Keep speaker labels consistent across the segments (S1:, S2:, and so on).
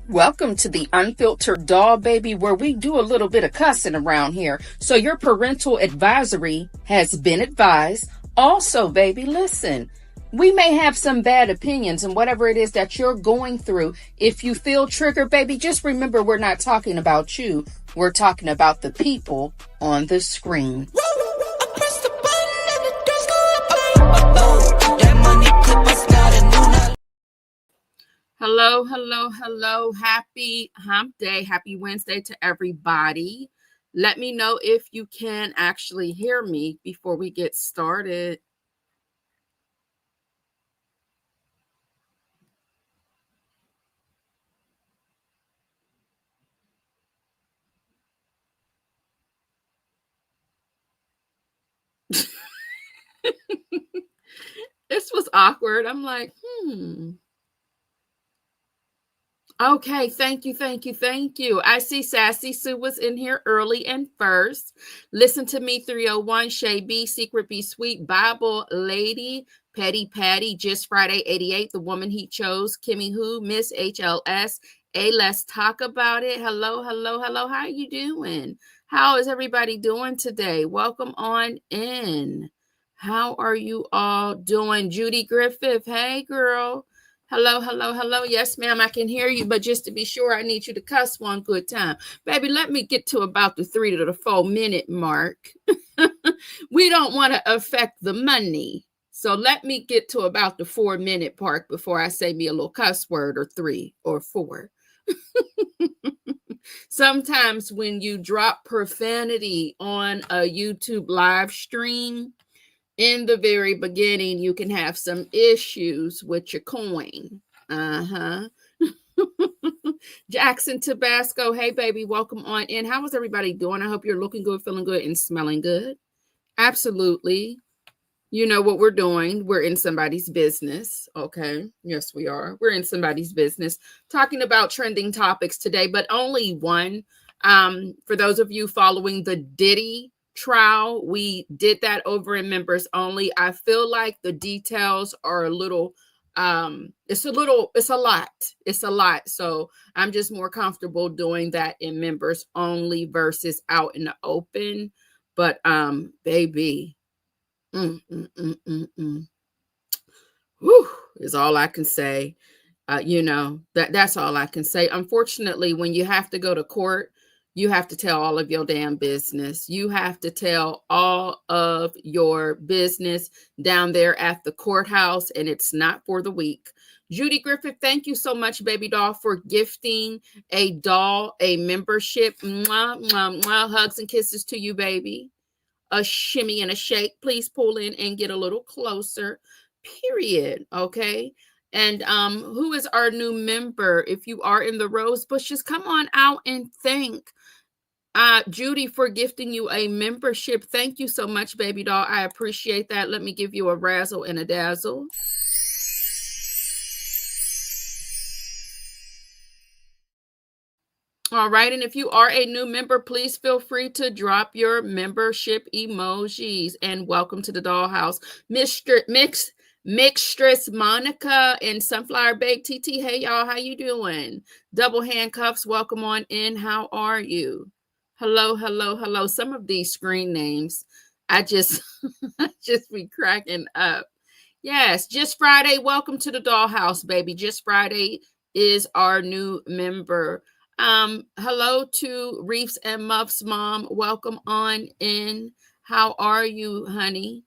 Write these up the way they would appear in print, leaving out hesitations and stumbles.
S1: Welcome to the Unfiltered Doll, baby, where we do a little bit of cussing around here. So your parental advisory has been advised. Also, baby, listen, we may have some bad opinions and whatever it is that you're going through. If you feel triggered, baby, just remember we're not talking about you. We're talking about the people on the screen. Hello, hello, hello. Happy hump day. Happy Wednesday to everybody. Let me know if you can actually hear me before we get started. This was awkward. I'm like, Okay, thank you, thank you, thank you. I see Sassy Sue was in here early and first. Listen to me, 301, Shay B, Secret Be Sweet, Bible Lady, Petty Patty, Just Friday 88, The Woman He Chose, Kimmy Who, Miss HLS, Let's Talk About It. Hello, hello, hello. How are you doing? How is everybody doing today? Welcome on in. How are you all doing? Judy Griffith, hey girl. Hello, hello, hello. Yes, ma'am, I can hear you, but just to be sure, I need you to cuss one good time. Baby, let me get to about the 3 to the 4 minute mark. We don't want to affect the money. So let me get to about the 4 minute part before I say me a little cuss word or 3 or 4. Sometimes when you drop profanity on a YouTube live stream, in the very beginning, you can have some issues with your coin. Jackson Tabasco, hey baby, welcome on in. How is everybody doing? I hope you're looking good, feeling good, and smelling good. Absolutely. You know what we're doing. We're in somebody's business. Okay. Yes, we are. We're in somebody's business talking about trending topics today, but only one. For those of you following the Diddy trial, we did that over in members only. I feel like the details are a little it's a lot. So I'm just more comfortable doing that in members only versus out in the open. But baby, whew, is all I can say. That's all I can say. Unfortunately, when you have to go to court, you have to tell all of your damn business. You have to tell all of your business down there at the courthouse, and it's not for the weak. Judy Griffith, thank you so much, baby doll, for gifting a doll, a membership. Mwah, mwah, mwah. Hugs and kisses to you, baby. A shimmy and a shake. Please pull in and get a little closer. Period. Okay. And who is our new member? If you are in the rose bushes, come on out and thank Judy for gifting you a membership. Thank you so much, baby doll. I appreciate that. Let me give you a razzle and a dazzle. All right. And if you are a new member, please feel free to drop your membership emojis. And welcome to the Dollhouse. Mixtress Monica and Sunflower Bake TT. Hey, y'all. How you doing? Double handcuffs. Welcome on in. How are you? Hello, hello, hello. Some of these screen names, I just be cracking up. Yes, Just Friday. Welcome to the Dollhouse, baby. Just Friday is our new member. Hello to Reefs and Muffs mom. Welcome on in. How are you, honey?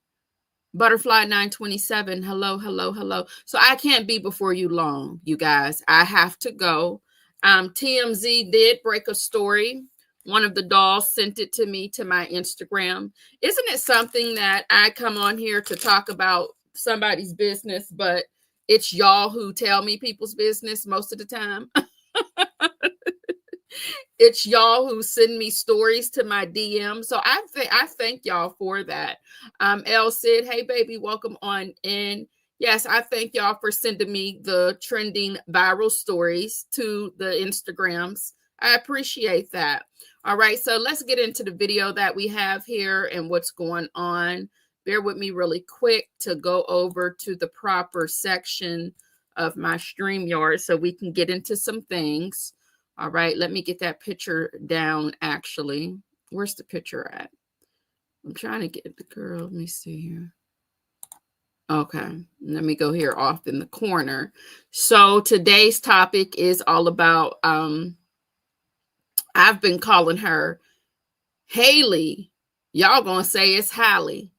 S1: Butterfly 927. Hello, hello, hello. So I can't be before you long, you guys. I have to go. TMZ did break a story. One of the dolls sent it to me to my Instagram. Isn't it something that I come on here to talk about somebody's business, but it's y'all who tell me people's business most of the time? It's y'all who send me stories to my DM. So I thank y'all for that. El Sid, hey baby, welcome on in. Yes, I thank y'all for sending me the trending viral stories to the Instagrams. I appreciate that. All right, so let's get into the video that we have here and what's going on. Bear with me really quick to go over to the proper section of my StreamYard so we can get into some things. All right, let me get that picture down, actually. Where's the picture at? I'm trying to get the girl. Let me see here. Okay, let me go here off in the corner. So today's topic is all about, I've been calling her Haley. Y'all gonna say it's Halle.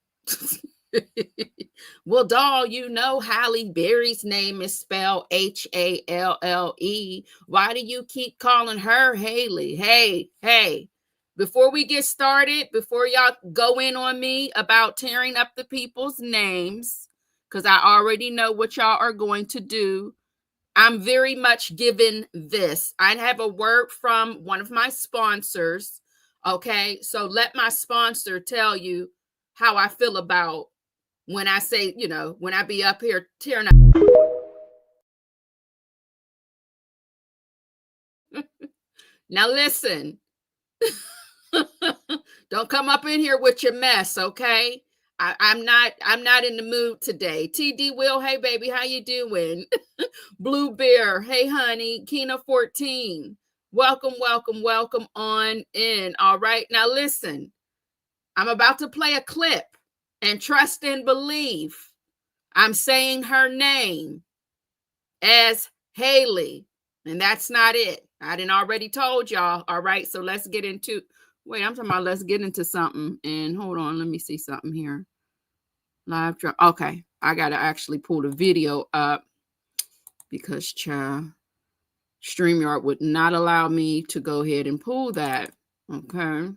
S1: Well, doll, you know Halle Berry's name is spelled Halle. Why do you keep calling her Haley? Hey, before we get started, before y'all go in on me about tearing up the people's names, because I already know what y'all are going to do, I'm very much given this. I have a word from one of my sponsors. Okay, so let my sponsor tell you how I feel about when I say, when I be up here tearing up. Now listen, don't come up in here with your mess, okay? I'm not in the mood today. TD Will, hey baby, how you doing? Blue Bear, hey honey. Kina 14, welcome on in. All right, now listen, I'm about to play a clip, and trust and believe I'm saying her name as Haley, and that's not it. I didn't already told y'all. All right, so let's get into, I'm talking about let's get into something. And hold on, let me see something here. Live drop. Okay, I gotta actually pull the video up because StreamYard would not allow me to go ahead and pull that. Okay.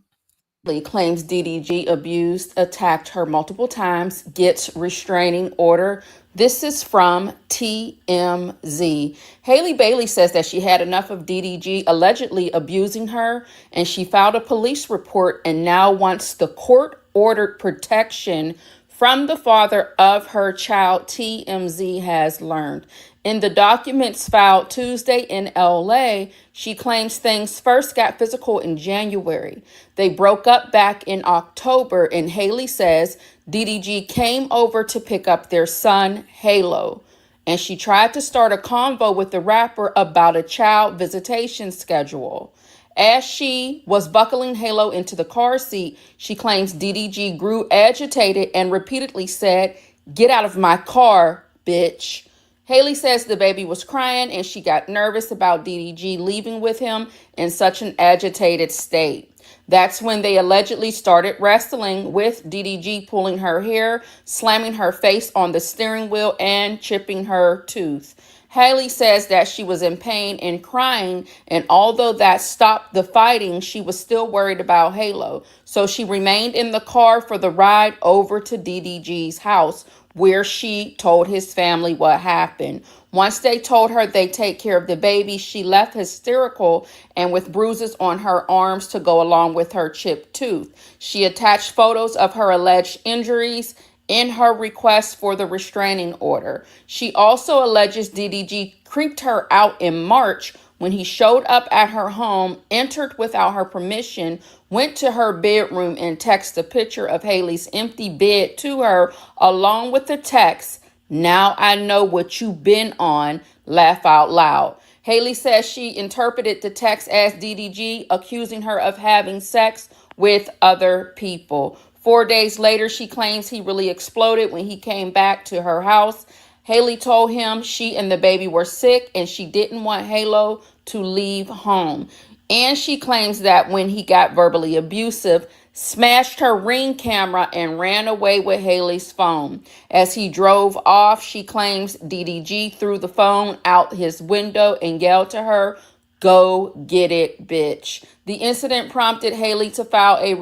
S1: Claims DDG abused, attacked her multiple times, gets restraining order. This is from TMZ. Haley Bailey says that she had enough of DDG allegedly abusing her, and she filed a police report and now wants the court-ordered protection from the father of her child, TMZ has learned. In the documents filed Tuesday in LA, she claims things first got physical in January. They broke up back in October, and Haley says DDG came over to pick up their son, Halo, and she tried to start a convo with the rapper about a child visitation schedule. As she was buckling Halo into the car seat, she claims DDG grew agitated and repeatedly said, "Get out of my car, bitch." Haley says the baby was crying and she got nervous about DDG leaving with him in such an agitated state. That's when they allegedly started wrestling, with DDG pulling her hair, slamming her face on the steering wheel, and chipping her tooth. Haley says that she was in pain and crying, and although that stopped the fighting, she was still worried about Halo. So she remained in the car for the ride over to DDG's house, where she told his family what happened. Once they told her they'd take care of the baby, she left hysterical and with bruises on her arms to go along with her chipped tooth. She attached photos of her alleged injuries in her request for the restraining order. She also alleges DDG creeped her out in March when he showed up at her home, entered without her permission, went to her bedroom, and texted a picture of Haley's empty bed to her, along with the text, "Now I know what you've been on, laugh out loud." Haley says she interpreted the text as DDG accusing her of having sex with other people. 4 days later, she claims he really exploded when he came back to her house. Haley told him she and the baby were sick and she didn't want Halo to leave home. And she claims that when he got verbally abusive, smashed her Ring camera and ran away with Haley's phone. As he drove off, she claims DDG threw the phone out his window and yelled to her, "Go get it, bitch." The incident prompted Haley to file a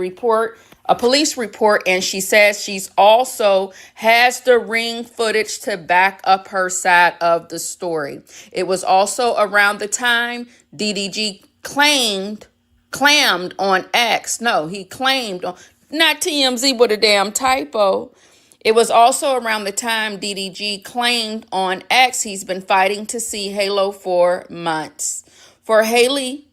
S1: police report, and she says she's also has the Ring footage to back up her side of the story. It was also around the time DDG clammed on X. No, he claimed on, not TMZ with a damn typo. It was also around the time DDG claimed on X he's been fighting to see Halo for months. For Haley,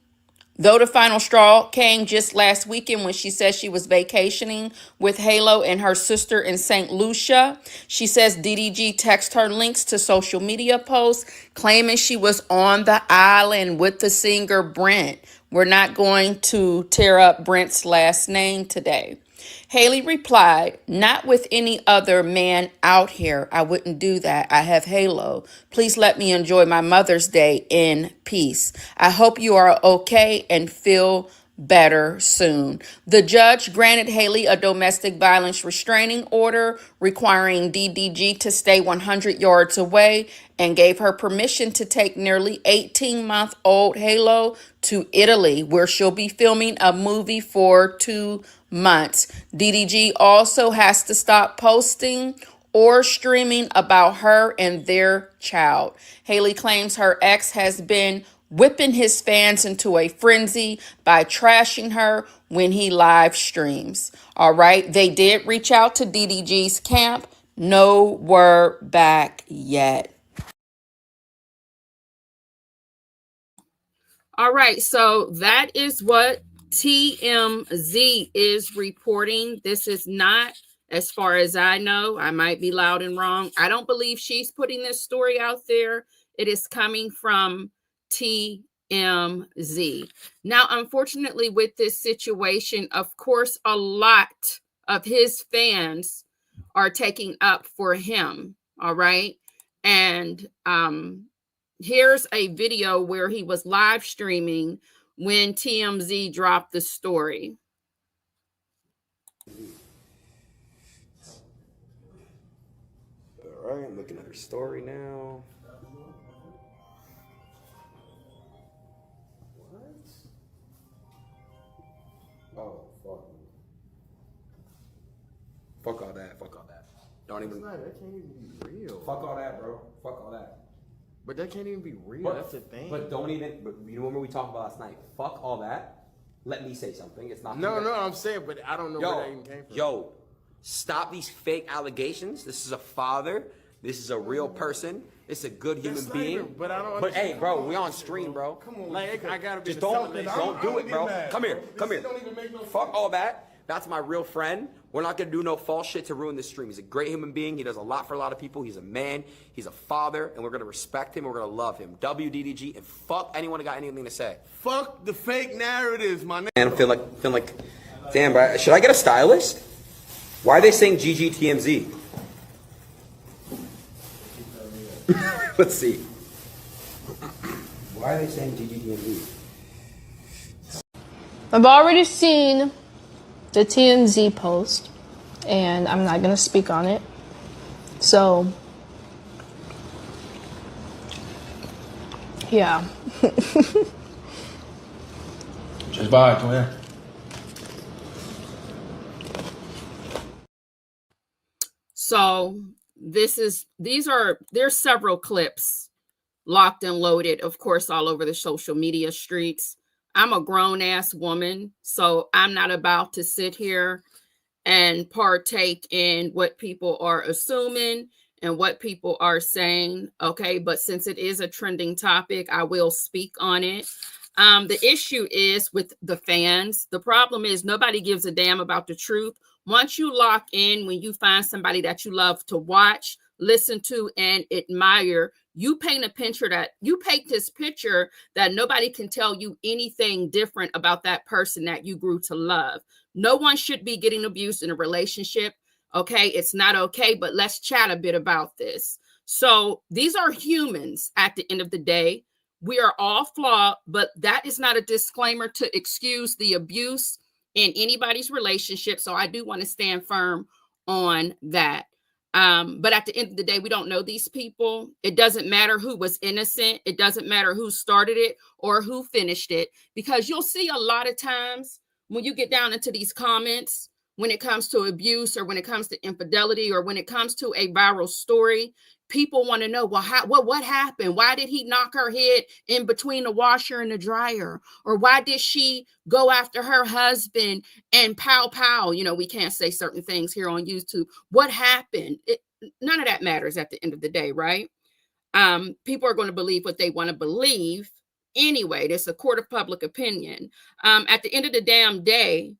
S1: Though the final straw came just last weekend when she says she was vacationing with Halo and her sister in St. Lucia. She says DDG texted her links to social media posts claiming she was on the island with the singer Brent. We're not going to tear up Brent's last name today. Haley replied, "Not with any other man out here. I wouldn't do that. I have Halo. Please let me enjoy my Mother's Day in peace. I hope you are okay and feel better soon." The judge granted Haley a domestic violence restraining order requiring DDG to stay 100 yards away and gave her permission to take nearly 18-month-old Halo to Italy, where she'll be filming a movie for 2 months. DDG also has to stop posting or streaming about her and their child. Haley claims her ex has been whipping his fans into a frenzy by trashing her when he live streams. All right, they did reach out to DDG's camp. No word back yet. All right, so that is what TMZ is reporting. This is not, as far as I know, I might be loud and wrong. I don't believe she's putting this story out there. It is coming from TMZ. Now, unfortunately, with this situation, of course, a lot of his fans are taking up for him. All right. And here's a video where he was live streaming when TMZ dropped the story.
S2: All right, I'm looking at her story now. What? Oh, fuck. Fuck all that. Fuck all that. Don't even.
S3: That can't even be real.
S2: Fuck all that, bro. Fuck all that.
S3: But that can't even be real. That's the thing.
S2: But don't even. But you remember we talked about last night? Fuck all that. Let me say something. It's not.
S3: No, I'm saying, but I don't know where that even came from.
S2: Yo, stop these fake allegations. This is a father. This is a real person. It's a good human being.
S3: But I don't.
S2: But hey, bro, we on stream, bro.
S3: Come on, like I gotta be.
S2: Just don't do it, bro. Come here.
S3: Don't even make no
S2: Fuck all that. That's my real friend. We're not gonna do no false shit to ruin this stream. He's a great human being. He does a lot for a lot of people. He's a man. He's a father, and we're gonna respect him. We're gonna love him. WDDG, and fuck anyone who got anything to say.
S3: Fuck the fake narratives, my nigga.
S2: And I feel like, damn, bro. Should I get a stylist? Why are they saying GGTMZ? Let's see. Why are they saying GGTMZ?
S4: I've already seen the TMZ post, and I'm not going to speak on it. So, yeah.
S3: Just bye, twin.
S1: So there's several clips locked and loaded, of course, all over the social media streets. I'm a grown ass woman, so I'm not about to sit here and partake in what people are assuming and what people are saying. Okay, but since it is a trending topic, I will speak on it. The issue is with the fans. The problem is nobody gives a damn about the truth. Once you lock in, when you find somebody that you love to watch, listen to, and admire, you paint this picture that nobody can tell you anything different about that person that you grew to love. No one should be getting abused in a relationship. Okay, it's not okay, but let's chat a bit about this. So these are humans at the end of the day. We are all flawed, but that is not a disclaimer to excuse the abuse in anybody's relationship. So I do want to stand firm on that. But at the end of the day, we don't know these people. It doesn't matter who was innocent. It doesn't matter who started it or who finished it, because you'll see a lot of times when you get down into these comments, when it comes to abuse or when it comes to infidelity or when it comes to a viral story, people want to know, well, what happened? Why did he knock her head in between the washer and the dryer? Or why did she go after her husband and pow, pow? You know, we can't say certain things here on YouTube. What happened? None of that matters at the end of the day, right? People are going to believe what they want to believe. Anyway, that's a court of public opinion. At the end of the damn day,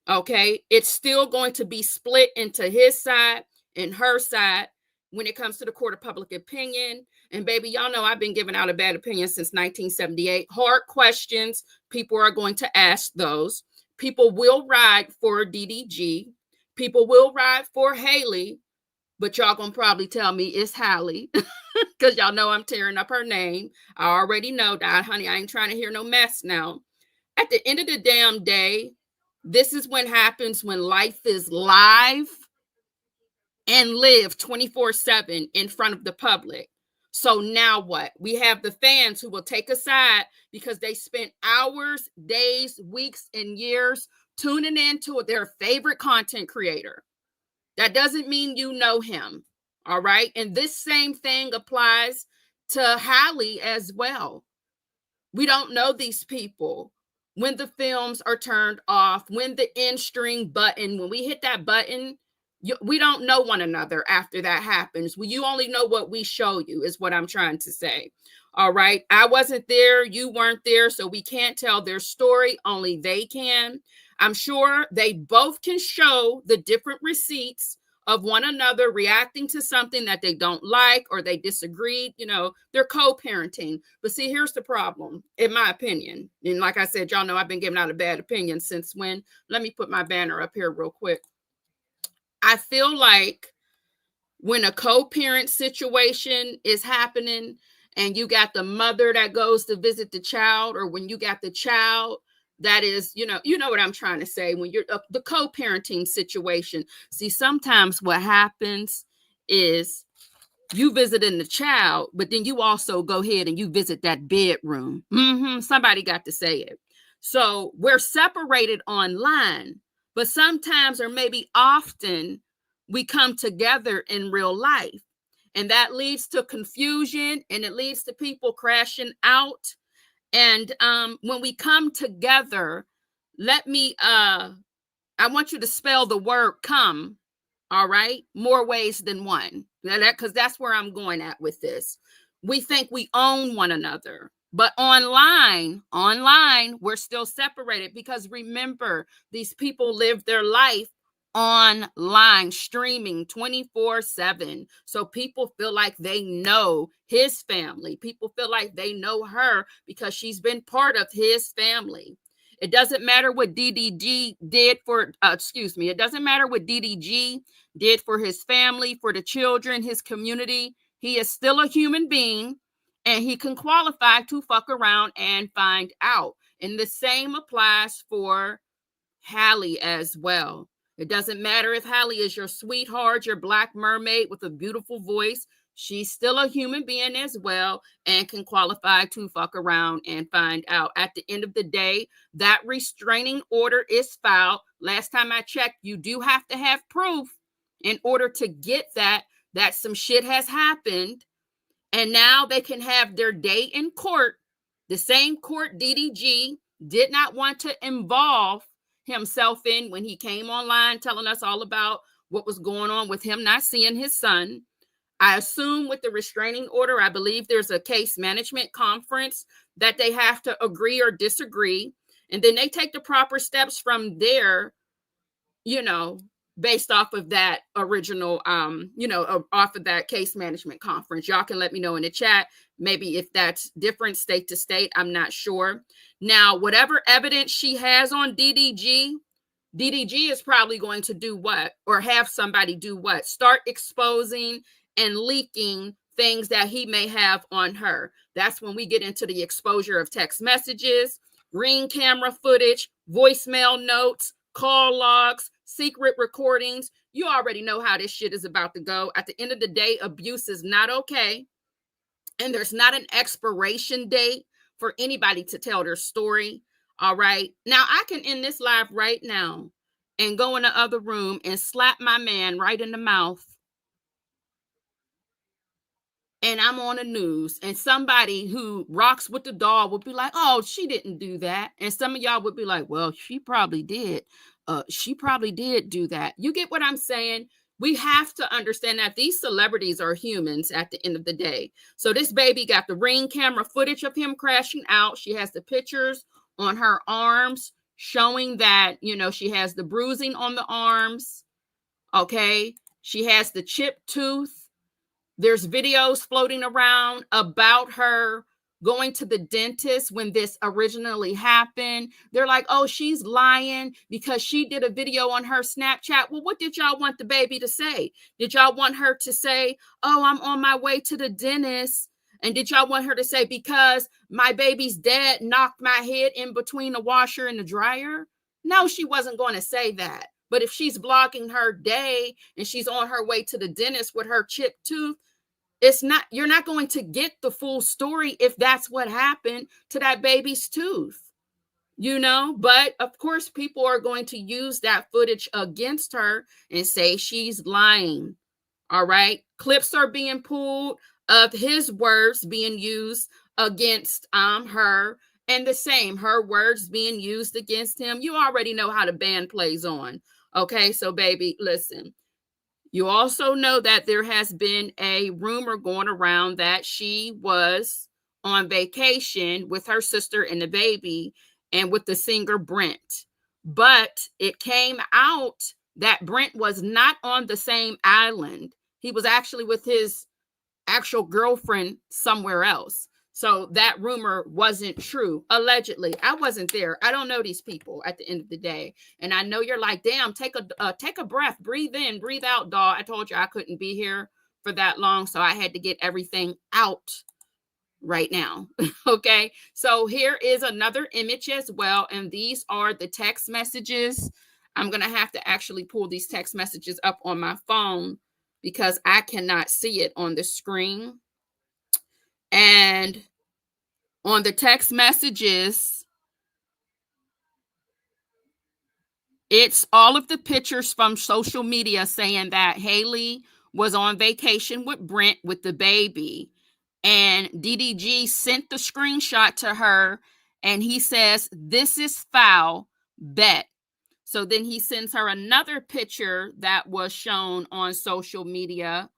S1: okay, it's still going to be split into his side and her side when it comes to the court of public opinion. And baby, y'all know I've been giving out a bad opinion since 1978. Hard questions, people are going to ask those. People will ride for DDG. People will ride for Halle, but y'all gonna probably tell me it's Halle because y'all know I'm tearing up her name. I already know that, honey. I ain't trying to hear no mess now. At the end of the damn day, this is what happens when life is live and live 24/7 in front of the public. So now what? We have the fans who will take a side because they spent hours, days, weeks, and years tuning into their favorite content creator. That doesn't mean you know him. All right. And this same thing applies to Halle as well. We don't know these people. When the films are turned off, when the end string button, when we hit that button, we don't know one another after that happens. Well, you only know what we show you is what I'm trying to say. All right. I wasn't there. You weren't there. So we can't tell their story. Only they can. I'm sure they both can show the different receipts of one another reacting to something that they don't like or they disagreed. You know, they're co-parenting. But see, here's the problem, in my opinion. And like I said, y'all know I've been giving out a bad opinion since when? Let me put my banner up here real quick. I feel like when a co-parent situation is happening and you got the mother that goes to visit the child, or when you got the child that is, you know what I'm trying to say, when you're the co-parenting situation. See, sometimes what happens is you visiting the child, but then you also go ahead and you visit that bedroom. Somebody got to say it. So we're separated online, but sometimes, or maybe often, we come together in real life. And that leads to confusion, and it leads to people crashing out. And when we come together, I want you to spell the word come, all right? More ways than one. Because that's where I'm going at with this. We think we own one another. But online, we're still separated, because remember, these people live their life online, streaming 24/7. So people feel like they know his family. People feel like they know her because she's been part of his family. It doesn't matter what DDG did for, it doesn't matter what DDG did for his family, for the children, his community. He is still a human being, and he can qualify to fuck around and find out. And the same applies for Halle as well. It doesn't matter if Halle is your sweetheart, your black mermaid with a beautiful voice. She's still a human being as well and can qualify to fuck around and find out. At the end of the day, that restraining order is filed. Last time I checked, you do have to have proof in order to get that some shit has happened. And now they can have their day in court. The same court DDG did not want to involve himself in when he came online telling us all about what was going on with him not seeing his son. I assume with the restraining order, I believe there's a case management conference that they have to agree or disagree. And then they take the proper steps from there, based off of that original, off of that case management conference. Y'all can let me know in the chat, maybe if that's different state to state. I'm not sure. Now, whatever evidence she has on DDG is probably going to do what? Or have somebody do what? Start exposing and leaking things that he may have on her. That's when we get into the exposure of text messages, ring camera footage, voicemail notes, call logs, secret recordings. You already know how this shit is about to go. At the end of the day, abuse is not okay. And there's not an expiration date for anybody to tell their story. All right. Now I can end this live right now and go in the other room and slap my man right in the mouth. And I'm on the news, and somebody who rocks with the doll would be like, oh, she didn't do that. And some of y'all would be like, well, she probably did. She probably did do that. You get what I'm saying? We have to understand that these celebrities are humans at the end of the day. So this baby got the Ring camera footage of him crashing out. She has the pictures on her arms showing that, you know, she has the bruising on the arms. Okay. She has the chipped tooth. There's videos floating around about her going to the dentist when this originally happened. They're like, oh, she's lying because she did a video on her Snapchat. Well, what did y'all want the baby to say? Did y'all want her to say, oh, I'm on my way to the dentist? And did y'all want her to say, because my baby's dad knocked my head in between the washer and the dryer? No, she wasn't going to say that. But if she's vlogging her day and she's on her way to the dentist with her chipped tooth, it's not, you're not going to get the full story if that's what happened to that baby's tooth, you know. But of course, people are going to use that footage against her and say she's lying. All right. Clips are being pulled of his words being used against her, and the same, her words being used against him. You already know how the band plays on. Okay. So baby, listen. You also know that there has been a rumor going around that she was on vacation with her sister and the baby and with the singer Brent. But it came out that Brent was not on the same island. He was actually with his actual girlfriend somewhere else. So that rumor wasn't true. Allegedly, I wasn't there. I don't know these people at the end of the day. And I know you're like, damn, take a breath, breathe in, breathe out, doll. I told you I couldn't be here for that long. So I had to get everything out right now. Okay. So here is another image as well. And these are the text messages. I'm going to have to actually pull these text messages up on my phone because I cannot see it on the screen. And on the text messages, it's all of the pictures from social media saying that Halle was on vacation with Brent with the baby. And DDG sent the screenshot to her and he says, this is foul, bet. So then he sends her another picture that was shown on social media.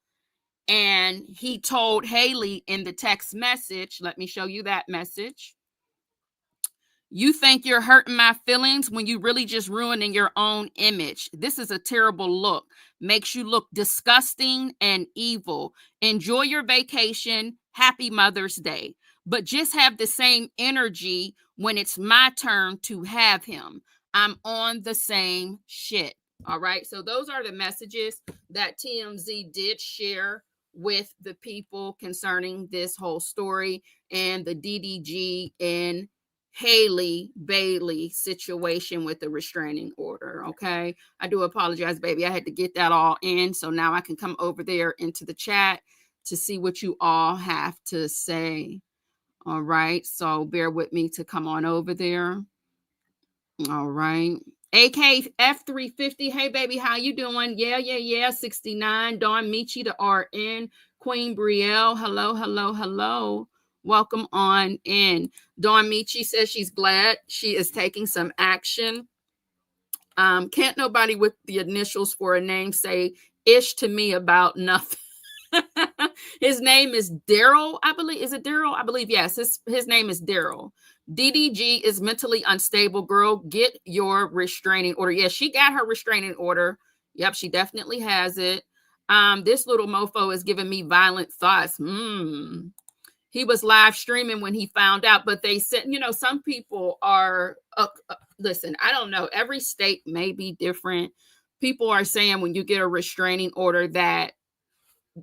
S1: And he told Halle in the text message, let me show you that message. You think you're hurting my feelings when you really just ruining your own image. This is a terrible look. Makes you look disgusting and evil. Enjoy your vacation. Happy Mother's Day. But just have the same energy when it's my turn to have him. I'm on the same shit. All right. So those are the messages that TMZ did share with the people concerning this whole story and the DDG and Halle Bailey situation with the restraining order. Okay. I do apologize, baby. I had to get that all in. So now I can come over there into the chat to see what you all have to say. All right. So bear with me to come on over there. All right. AK F350. Hey, baby, how you doing? Yeah. 69. Dawn Michi to RN. Queen Brielle. Hello. Welcome on in. Dawn Michi says she's glad she is taking some action. Can't nobody with the initials for a name say ish to me about nothing. His name is Daryl, I believe. Is it Daryl? I believe, yes. His name is Daryl. DDG is mentally unstable, girl. Get your restraining order. Yes, she got her restraining order. Yep, she definitely has it. This little mofo is giving me violent thoughts. He was live streaming when he found out, but they said, you know, some people are, listen, I don't know. Every state may be different. People are saying when you get a restraining order that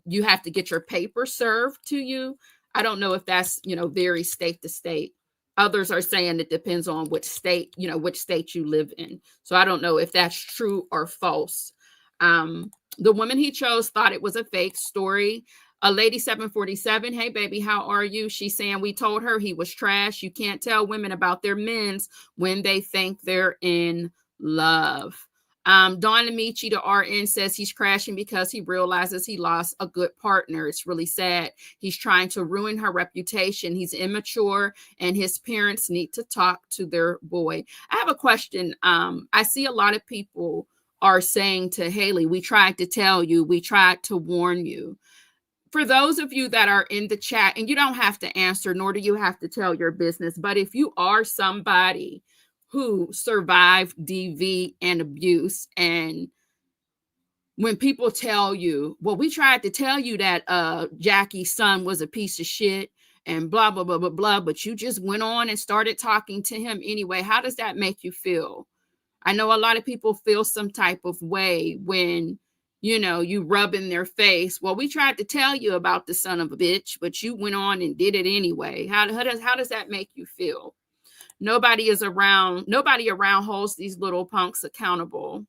S1: you have to get your paper served to you. I don't know if that's, you know, varies state to state. Others are saying it depends on which state, you know, which state you live in. So I don't know if that's true or false. The woman he chose thought it was a fake story. A lady 747. Hey, baby, how are you? She's saying we told her he was trash. You can't tell women about their men's when they think they're in love. Dawn Amici to RN says he's crashing because he realizes he lost a good partner. It's really sad. He's trying to ruin her reputation. He's immature and his parents need to talk to their boy. I have a question. I see a lot of people are saying to Haley, we tried to tell you, we tried to warn you. For those of you that are in the chat, and you don't have to answer, nor do you have to tell your business, but if you are somebody who survived DV and abuse, and when people tell you, well, we tried to tell you that Jackie's son was a piece of shit and blah, blah, blah, blah, blah, but you just went on and started talking to him anyway, how does that make you feel? I know a lot of people feel some type of way when, you know, you rub in their face, well, we tried to tell you about the son of a bitch, but you went on and did it anyway. How does that make you feel? Nobody around holds these little punks accountable.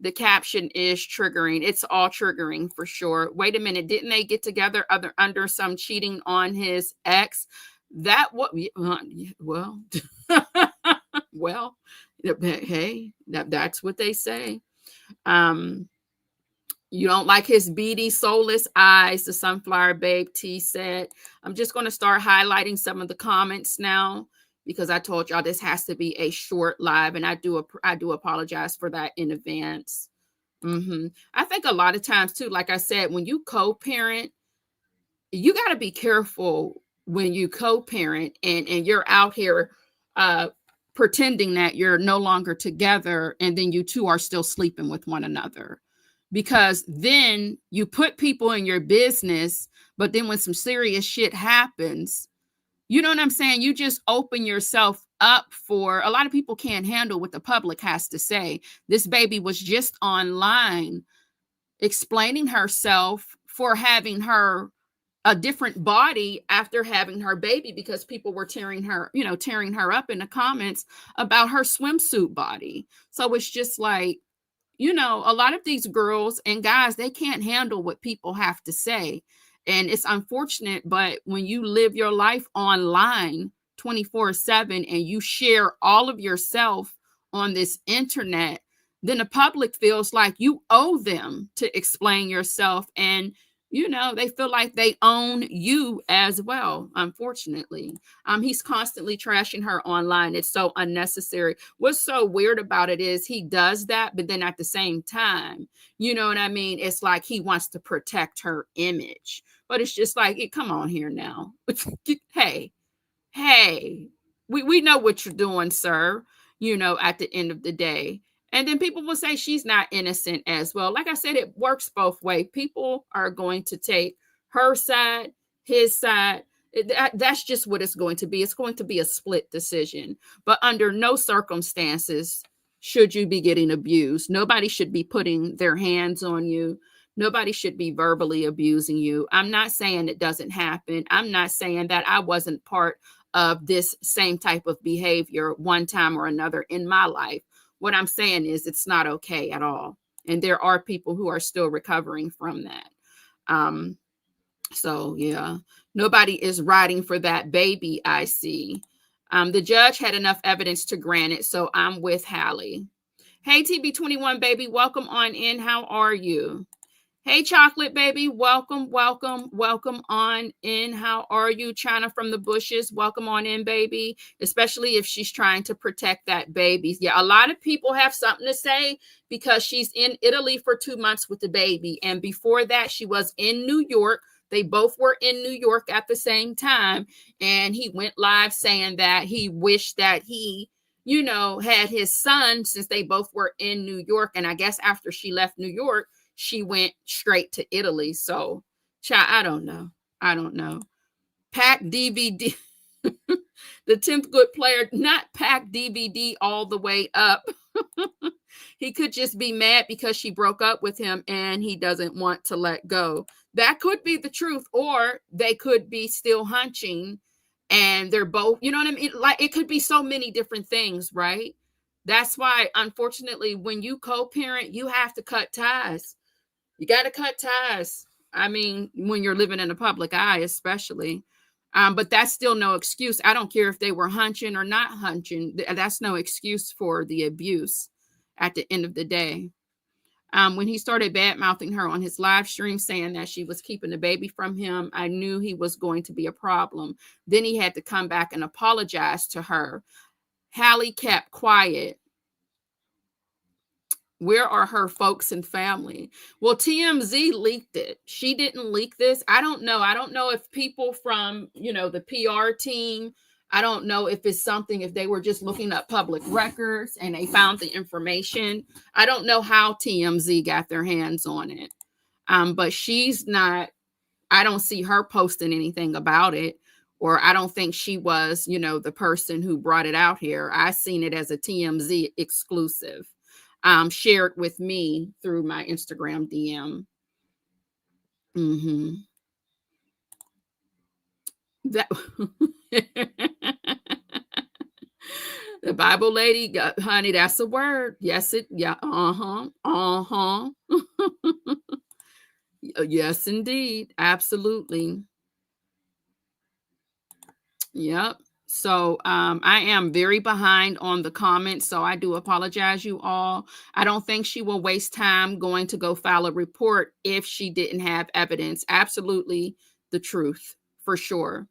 S1: The caption is triggering. It's all triggering for sure. Wait a minute. Didn't they get together under some cheating on his ex? That what? Well, well, hey, that's what they say. You don't like his beady, soulless eyes, the Sunflower Babe T said. I'm just going to start highlighting some of the comments now, because I told y'all this has to be a short live, and I do apologize for that in advance. I think a lot of times too, like I said, when you co-parent, you got to be careful when you co-parent and you're out here pretending that you're no longer together, and then you two are still sleeping with one another, because then you put people in your business, but then when some serious shit happens, you know what I'm saying? You just open yourself up for, a lot of people can't handle what the public has to say. This baby was just online explaining herself for having her a different body after having her baby, because people were tearing her up in the comments about her swimsuit body. So it's just like, you know, a lot of these girls and guys, they can't handle what people have to say. And it's unfortunate, but when you live your life online 24/7 and you share all of yourself on this internet, then the public feels like you owe them to explain yourself. And, you know, they feel like they own you as well, unfortunately. He's constantly trashing her online. It's so unnecessary. What's so weird about it is he does that, but then at the same time, you know what I mean? It's like he wants to protect her image. But it's just like, come on here now. Hey, we know what you're doing, sir, you know, at the end of the day. And then people will say she's not innocent as well. Like I said, it works both ways. People are going to take her side, his side. That's just what it's going to be. It's going to be a split decision. But under no circumstances should you be getting abused. Nobody should be putting their hands on you. Nobody should be verbally abusing you. I'm not saying it doesn't happen. I'm not saying that I wasn't part of this same type of behavior one time or another in my life. What I'm saying is it's not okay at all. And there are people who are still recovering from that. So, yeah, nobody is riding for that baby, I see. The judge had enough evidence to grant it, so I'm with Halle. Hey, TB21 baby, welcome on in. How are you? Hey, Chocolate Baby, welcome on in. How are you? China from the bushes, welcome on in, baby, especially if she's trying to protect that baby. Yeah, a lot of people have something to say because she's in Italy for 2 months with the baby. And before that, she was in New York. They both were in New York at the same time. And he went live saying that he wished that he, you know, had his son, since they both were in New York. And I guess after she left New York, she went straight to Italy. So, child, I don't know. Pack DVD. The 10th good player, not pack DVD all the way up. He could just be mad because she broke up with him and he doesn't want to let go. That could be the truth. Or they could be still hunching and they're both, you know what I mean? Like, it could be so many different things, right? That's why, unfortunately, when you co-parent, you have to cut ties. You got to cut ties. I mean, when you're living in the public eye, especially. But that's still no excuse. I don't care if they were hunching or not hunching. That's no excuse for the abuse at the end of the day. When he started bad-mouthing her on his live stream, saying that she was keeping the baby from him, I knew he was going to be a problem. Then he had to come back and apologize to her. Halle kept quiet. Where are her folks and family? Well, TMZ leaked it. She didn't leak this. I don't know. I don't know if people from, the PR team, I don't know if it's something, if they were just looking up public records and they found the information. I don't know how TMZ got their hands on it. But she's not, I don't see her posting anything about it, or I don't think she was, the person who brought it out here. I seen it as a TMZ exclusive. Shared with me through my Instagram DM. That the Bible lady, honey, that's a word. Yes, yeah. Yes, indeed. Absolutely. Yep. So I am very behind on the comments, so I do apologize, you all. I don't think she will waste time going to go file a report if she didn't have evidence. Absolutely the truth, for sure.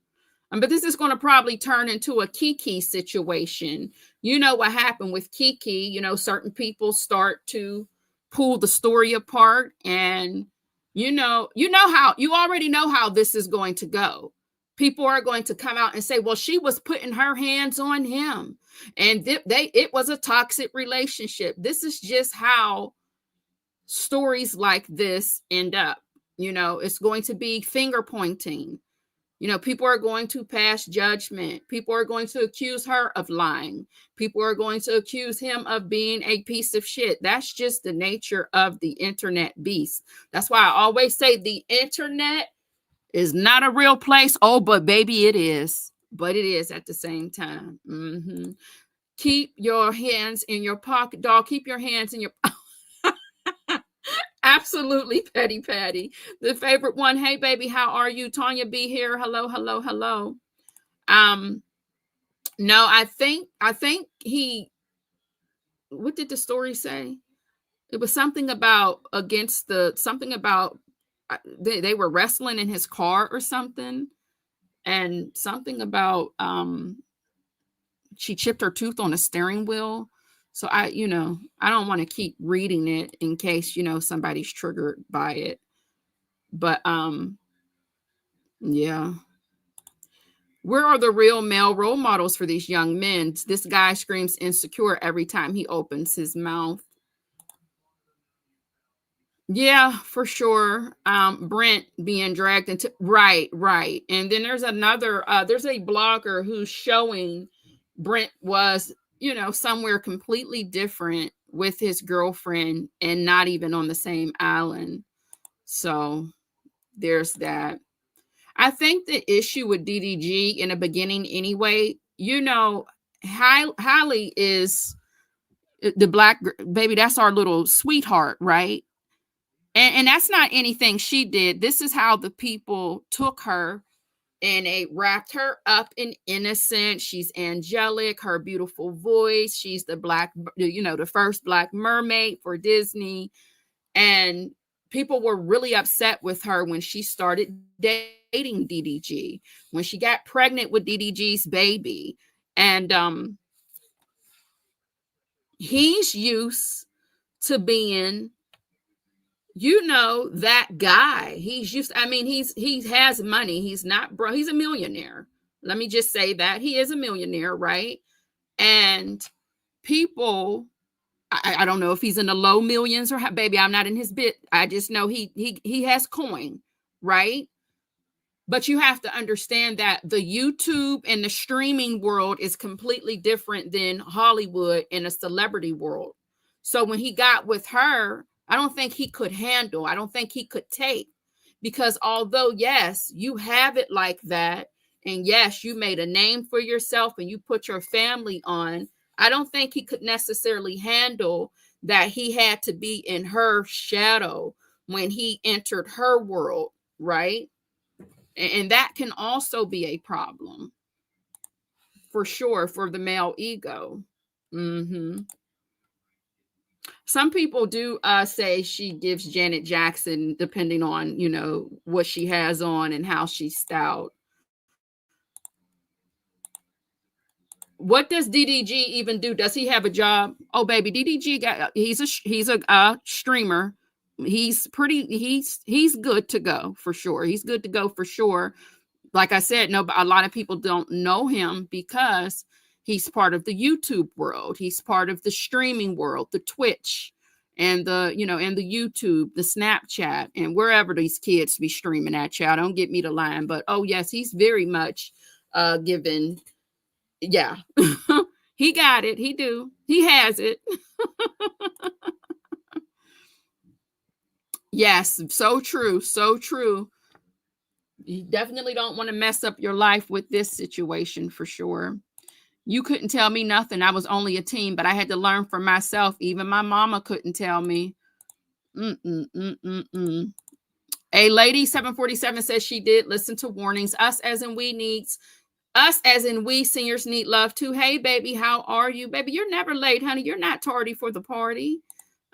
S1: But this is going to probably turn into a Kiki situation. You know what happened with Kiki. Certain people start to pull the story apart, and you already know how this is going to go. People are going to come out and say, well, she was putting her hands on him and it was a toxic relationship. This is just how stories like this end up. It's going to be finger pointing. People are going to pass judgment. People are going to accuse her of lying. People are going to accuse him of being a piece of shit. That's just the nature of the internet beast. That's why I always say the internet is not a real place. Oh, but baby, it is. But it is at the same time. Keep your hands in your pocket, doll. Keep your hands in your Absolutely, Petty Patty. The favorite one. Hey, baby, how are you? Tanya B here. Hello, hello, hello. No, I think he, what did the story say? It was something about they were wrestling in his car or something, and something about she chipped her tooth on a steering wheel. So I don't want to keep reading it in case somebody's triggered by it. But yeah. Where are the real male role models for these young men? This guy screams insecure every time he opens his mouth. Yeah, for sure. Brent being dragged into right. And then there's another there's a blogger who's showing Brent was, somewhere completely different with his girlfriend and not even on the same island. So there's that. I think the issue with DDG in the beginning anyway, Halle is the black baby. That's our little sweetheart, right? And that's not anything she did. This is how the people took her, and they wrapped her up in innocence. She's angelic, her beautiful voice. She's the the first black mermaid for Disney. And people were really upset with her when she started dating DDG, when she got pregnant with DDG's baby. And he's used to being that guy. He's used, he has money. He's not broke. He's a millionaire. Let me just say that he is a millionaire, right? And people, I don't know if he's in the low millions or baby, I'm not in his bit. I just know he has coin, right? But you have to understand that the YouTube and the streaming world is completely different than Hollywood and a celebrity world. So when he got with her, I don't think he could handle. I don't think he could take, because although, yes, you have it like that, and yes, you made a name for yourself and you put your family on, I don't think he could necessarily handle that he had to be in her shadow when he entered her world, right? And that can also be a problem, for sure, for the male ego. Some people do say she gives Janet Jackson, depending on, what she has on and how she's styled. What does DDG even do? Does he have a job? Oh, baby, DDG he's a streamer. He's good to go for sure. He's good to go for sure. Like I said, a lot of people don't know him because he's part of the YouTube world. He's part of the streaming world, the Twitch and the YouTube, the Snapchat, and wherever these kids be streaming at, child. Don't get me to line, but oh yes, he's very much given. Yeah. He got it. He has it. Yes, so true. So true. You definitely don't want to mess up your life with this situation for sure. You couldn't tell me nothing. I was only a teen, but I had to learn for myself. Even my mama couldn't tell me. A lady 747 says she did listen to warnings. Us as in we seniors need love too. Hey, baby, how are you? Baby, you're never late, honey. You're not tardy for the party.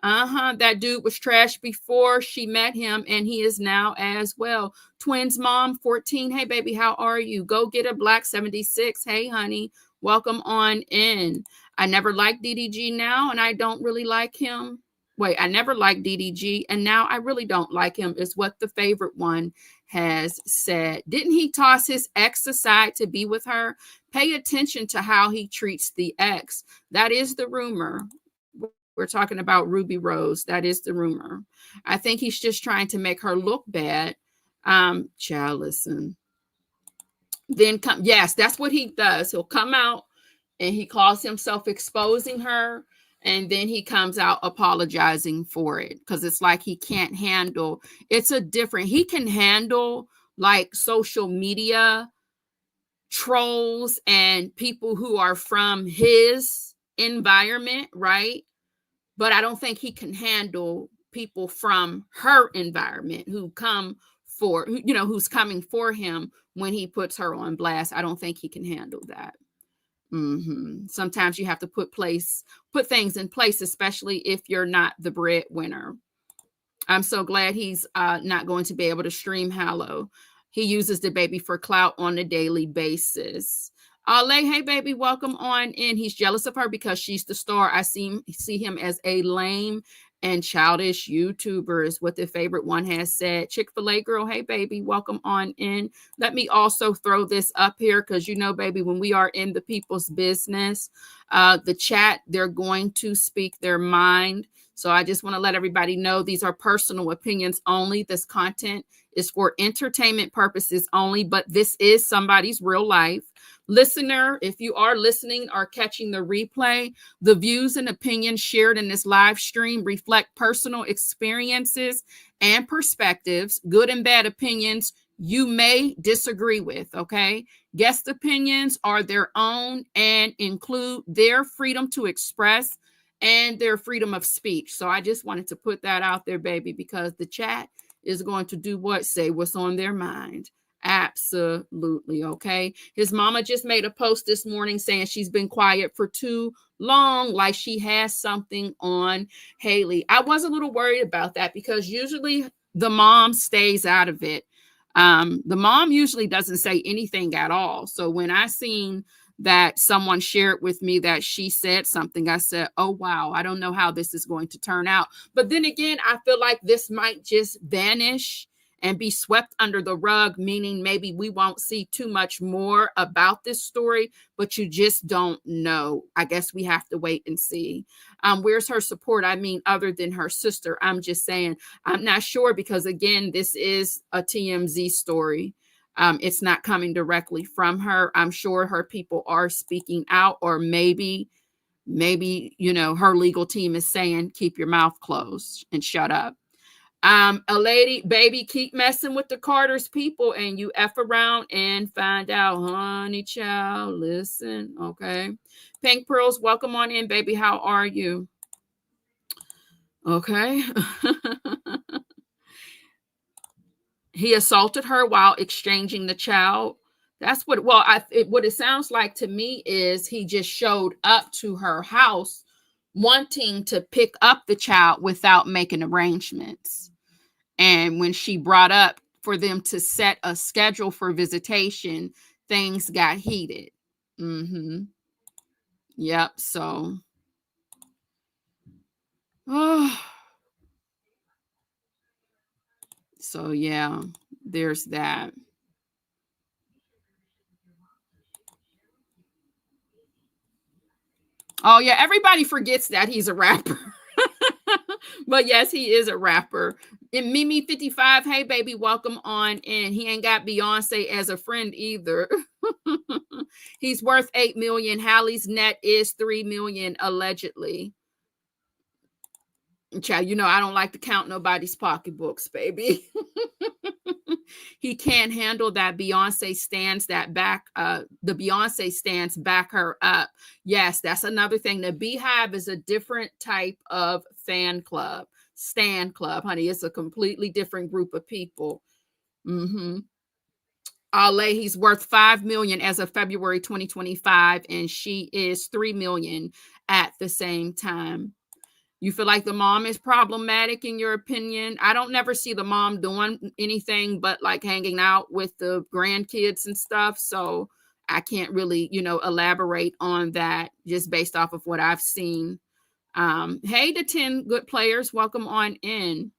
S1: That dude was trash before she met him, and he is now as well. Twins mom 14. Hey, baby, how are you? Go get a black 76. Hey, honey, welcome on in. I never liked DDG now, and I don't really like him. Wait, I never liked DDG, and now I really don't like him, is what the favorite one has said. Didn't he toss his ex aside to be with her? Pay attention to how he treats the ex. That is the rumor. We're talking about Ruby Rose. That is the rumor. I think he's just trying to make her look bad. Child, listen. Then yes, that's what he does. He'll come out and he calls himself exposing her. And then he comes out apologizing for it because it's like he can't handle. He can handle like social media trolls and people who are from his environment, right? But I don't think he can handle people from her environment who's coming for him when he puts her on blast. I don't think he can handle that. Sometimes you have to put things in place, especially if you're not the breadwinner. I'm so glad he's not going to be able to stream Halle. He uses the baby for clout on a daily basis. Hey, baby, welcome on in. He's jealous of her because she's the star. I see him as a lame and childish YouTuber is what the favorite one has said. Chick-fil-A girl, hey, baby, welcome on in. Let me also throw this up here because, baby, when we are in the people's business, the chat, they're going to speak their mind. So I just want to let everybody know these are personal opinions only. This content is for entertainment purposes only, but this is somebody's real life. Listener, if you are listening or catching the replay, the views and opinions shared in this live stream reflect personal experiences and perspectives, good and bad opinions you may disagree with, okay? Guest opinions are their own and include their freedom to express and their freedom of speech. So I just wanted to put that out there, baby, because the chat is going to do what? Say what's on their mind. Absolutely. Okay. His mama just made a post this morning saying she's been quiet for too long, like she has something on Halle. I was a little worried about that because usually the mom stays out of it. The mom usually doesn't say anything at all. So when I seen that someone shared with me that she said something, I said, oh, wow, I don't know how this is going to turn out. But then again, I feel like this might just vanish and be swept under the rug, meaning maybe we won't see too much more about this story, but you just don't know. I guess we have to wait and see. Where's her support? I mean, other than her sister, I'm just saying, I'm not sure because, again, this is a TMZ story. It's not coming directly from her. I'm sure her people are speaking out, or maybe, her legal team is saying, keep your mouth closed and shut up. A lady, baby, keep messing with the Carter's people and you F around and find out, honey child, listen, okay? Pink Pearls, welcome on in, baby. How are you? Okay. He assaulted her while exchanging the child. That's what, what it sounds like to me is he just showed up to her house wanting to pick up the child without making arrangements. And when she brought up for them to set a schedule for visitation, things got heated. Yep. So, oh, so yeah, there's that. Oh yeah, everybody forgets that he's a rapper. But yes, he is a rapper. And Mimi 55, hey baby, welcome on in. He ain't got Beyonce as a friend either. He's worth 8 million. Halle's net is 3 million allegedly. Child, you know I don't like to count nobody's pocketbooks, baby. He can't handle that. Beyonce stands that back. The Beyonce stands back her up. Yes, that's another thing. The Beehive is a different type of fan club, stan club, honey. It's a completely different group of people. Mm-hmm. Halle, he's worth 5 million as of February 2025, and she is 3 million at the same time. You feel like the mom is problematic in your opinion? I don't never see the mom doing anything but like hanging out with the grandkids and stuff. So I can't really, elaborate on that just based off of what I've seen. Hey, the 10 good players, welcome on in.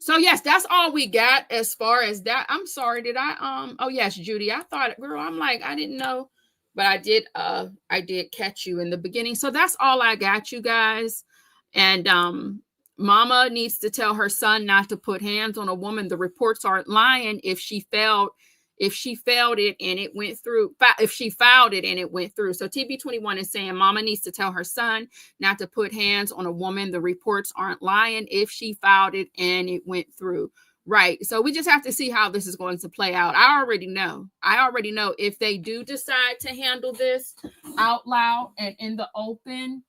S1: So yes, that's all we got as far as that. I'm sorry, did I oh yes, Judy. I thought, girl, I'm like, I didn't know, but I did catch you in the beginning. So that's all I got, you guys. And mama needs to tell her son not to put hands on a woman. The reports aren't lying. If she failed it and it went through, if she filed it and it went through. So TB21 is saying mama needs to tell her son not to put hands on a woman. The reports aren't lying. If she filed it and it went through. Right. So we just have to see how this is going to play out. I already know if they do decide to handle this out loud and in the open,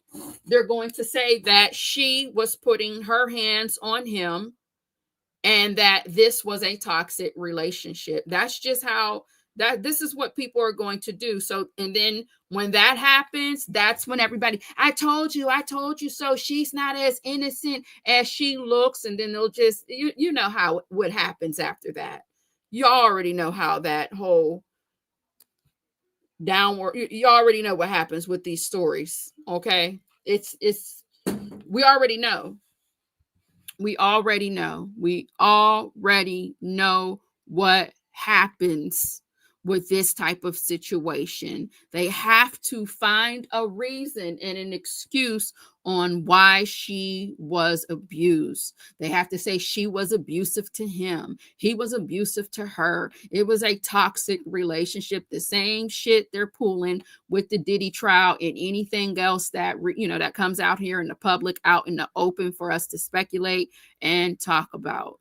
S1: they're going to say that she was putting her hands on him and that this was a toxic relationship. That's just how this is what people are going to do. So, and then when that happens, that's when everybody, I told you so. She's not as innocent as she looks. And then they'll just, you know how what happens after that. You already know how that whole downward, you already know what happens with these stories. Okay. We already know. We already know what happens with this type of situation. They have to find a reason and an excuse on why she was abused. They have to say she was abusive to him. He was abusive to her. It was a toxic relationship. The same shit they're pulling with the Diddy trial and anything else that, that comes out here in the public, out in the open for us to speculate and talk about.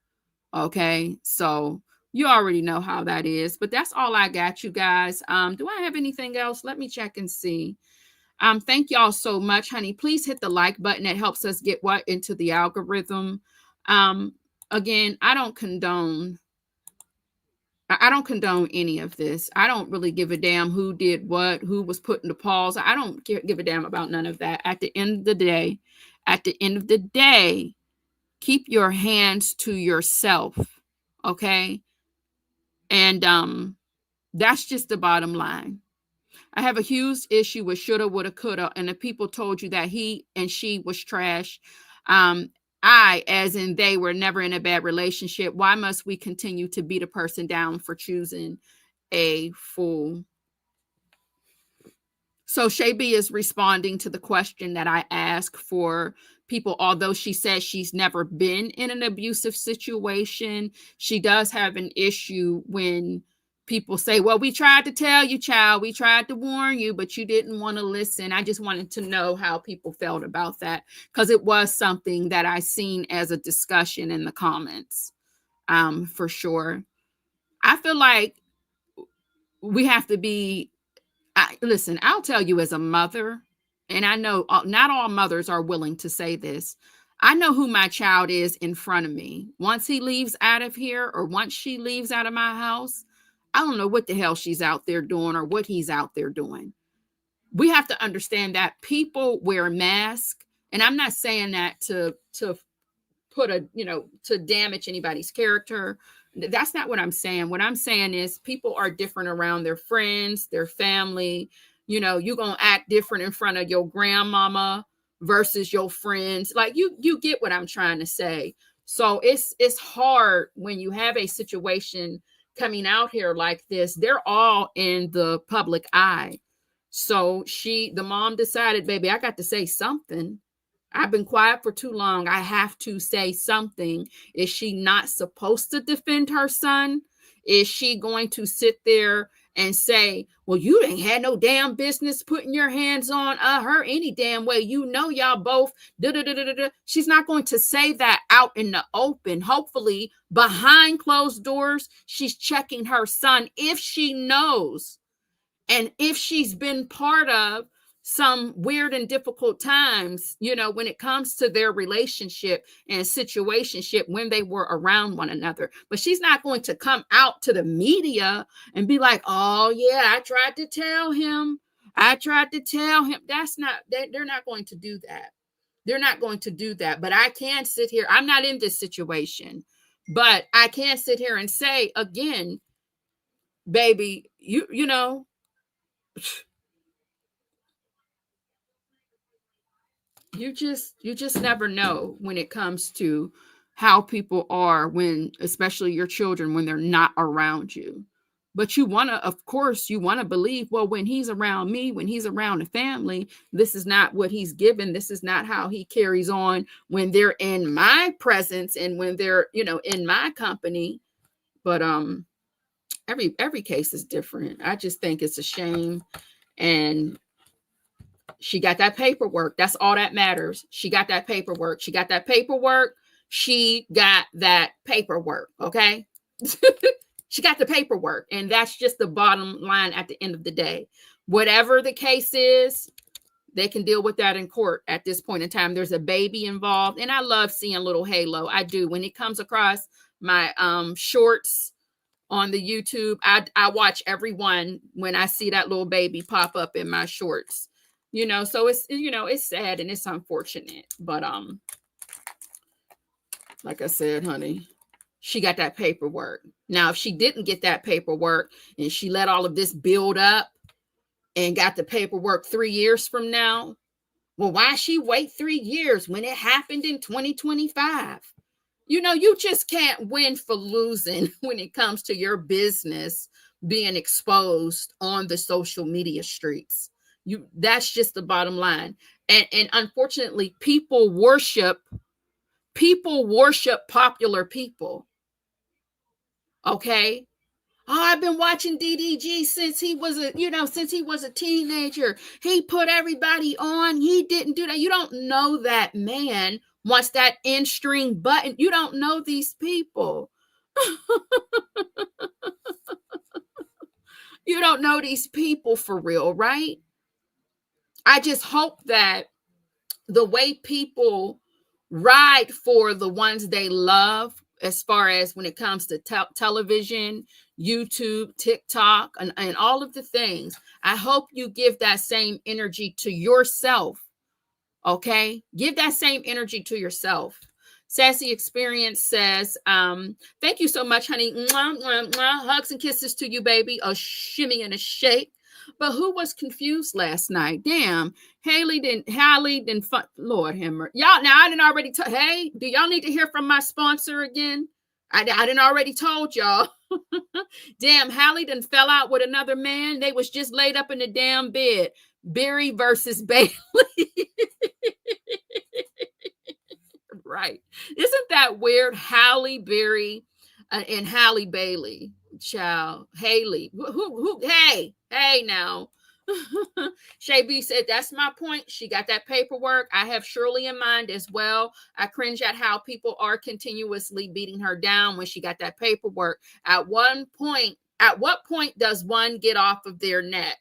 S1: Okay. So you already know how that is, but that's all I got, you guys. Do I have anything else? Let me check and see. Thank y'all so much, honey. Please hit the like button. That helps us get what into the algorithm. Again, I don't condone any of this. I don't really give a damn who did what, who was put in the pause. I don't give a damn about none of that. At the end of the day, keep your hands to yourself. Okay. And that's just the bottom line. I have a huge issue with shoulda, woulda, coulda, and the people told you that he and she was trash. I, as in they, were never in a bad relationship. Why must we continue to beat a person down for choosing a fool? So Shay B is responding to the question that I asked for people. Although she says she's never been in an abusive situation, she does have an issue when people say, well, we tried to tell you, child, we tried to warn you, but you didn't want to listen. I just wanted to know how people felt about that, because it was something that I seen as a discussion in the comments, for sure. I feel like we have to be, listen, I'll tell you as a mother, and I know not all mothers are willing to say this. I know who my child is in front of me. Once he leaves out of here, or once she leaves out of my house, I don't know what the hell she's out there doing or what he's out there doing. We have to understand that people wear masks, and I'm not saying that to put to damage anybody's character. That's not what I'm saying. What I'm saying is people are different around their friends, their family. you know, you're going to act different in front of your grandmama versus your friends. Like you get what I'm trying to say. So it's hard when you have a situation coming out here like this. They're all in the public eye. So the mom decided, baby, I got to say something. I've been quiet for too long. I have to say something. Is she not supposed to defend her son? Is she going to sit there and say, well, you ain't had no damn business putting your hands on her any damn way? You know, y'all both. She's not going to say that out in the open. Hopefully, behind closed doors, she's checking her son if she knows. And if she's been part of some weird and difficult times, you know, when it comes to their relationship and situationship when they were around one another. But she's not going to come out to the media and be like, oh, yeah, I tried to tell him. That's not, they're not going to do that. They're not going to do that. But I can sit here. I'm not in this situation, but I can sit here and say, again, baby, you know, you just never know when it comes to how people are, when, especially your children, when they're not around you. But you want to, of course, you want to believe, well, when he's around me, when he's around the family, this is not what he's given. This is not how he carries on when they're in my presence and when they're, you know, in my company. But every case is different. I just think it's a shame. And she got that paperwork. That's all that matters. She got that paperwork. She got that paperwork. She got that paperwork. Okay. She got the paperwork. And that's just the bottom line at the end of the day. Whatever the case is, they can deal with that in court at this point in time. There's a baby involved. And I love seeing little Halo. I do. When it comes across my shorts on the YouTube, I watch everyone when I see that little baby pop up in my shorts. You know, so it's, you know, it's sad and it's unfortunate. But like I said, honey, she got that paperwork. Now, if she didn't get that paperwork and she let all of this build up and got the paperwork 3 years from now, well, why she wait 3 years when it happened in 2025? You know, you just can't win for losing when it comes to your business being exposed on the social media streets. That's just the bottom line. And unfortunately, people worship popular people. Okay. Oh, I've been watching DDG since he was a teenager. He put everybody on. He didn't do that. You don't know that man wants that end string button. You don't know these people. You don't know these people for real, right? I just hope that the way people ride for the ones they love, as far as when it comes to television, YouTube, TikTok, and all of the things, I hope you give that same energy to yourself. Okay? Give that same energy to yourself. Sassy Experience says, thank you so much, honey. Mwah, mwah, mwah. Hugs and kisses to you, baby. A shimmy and a shake. But who was confused last night? Damn, Halle didn't Lord Hammer. Y'all, now I didn't already hey, do y'all need to hear from my sponsor again? I didn't already told y'all. Damn, Halle done fell out with another man. They was just laid up in the damn bed. Berry versus Bailey. Right. Isn't that weird? Halle Berry and Halle Bailey. Child, Haley. Who? Hey now. Shay B said, that's my point. She got that paperwork. I have Shirley in mind as well. I cringe at how people are continuously beating her down when she got that paperwork. At what point does one get off of their neck?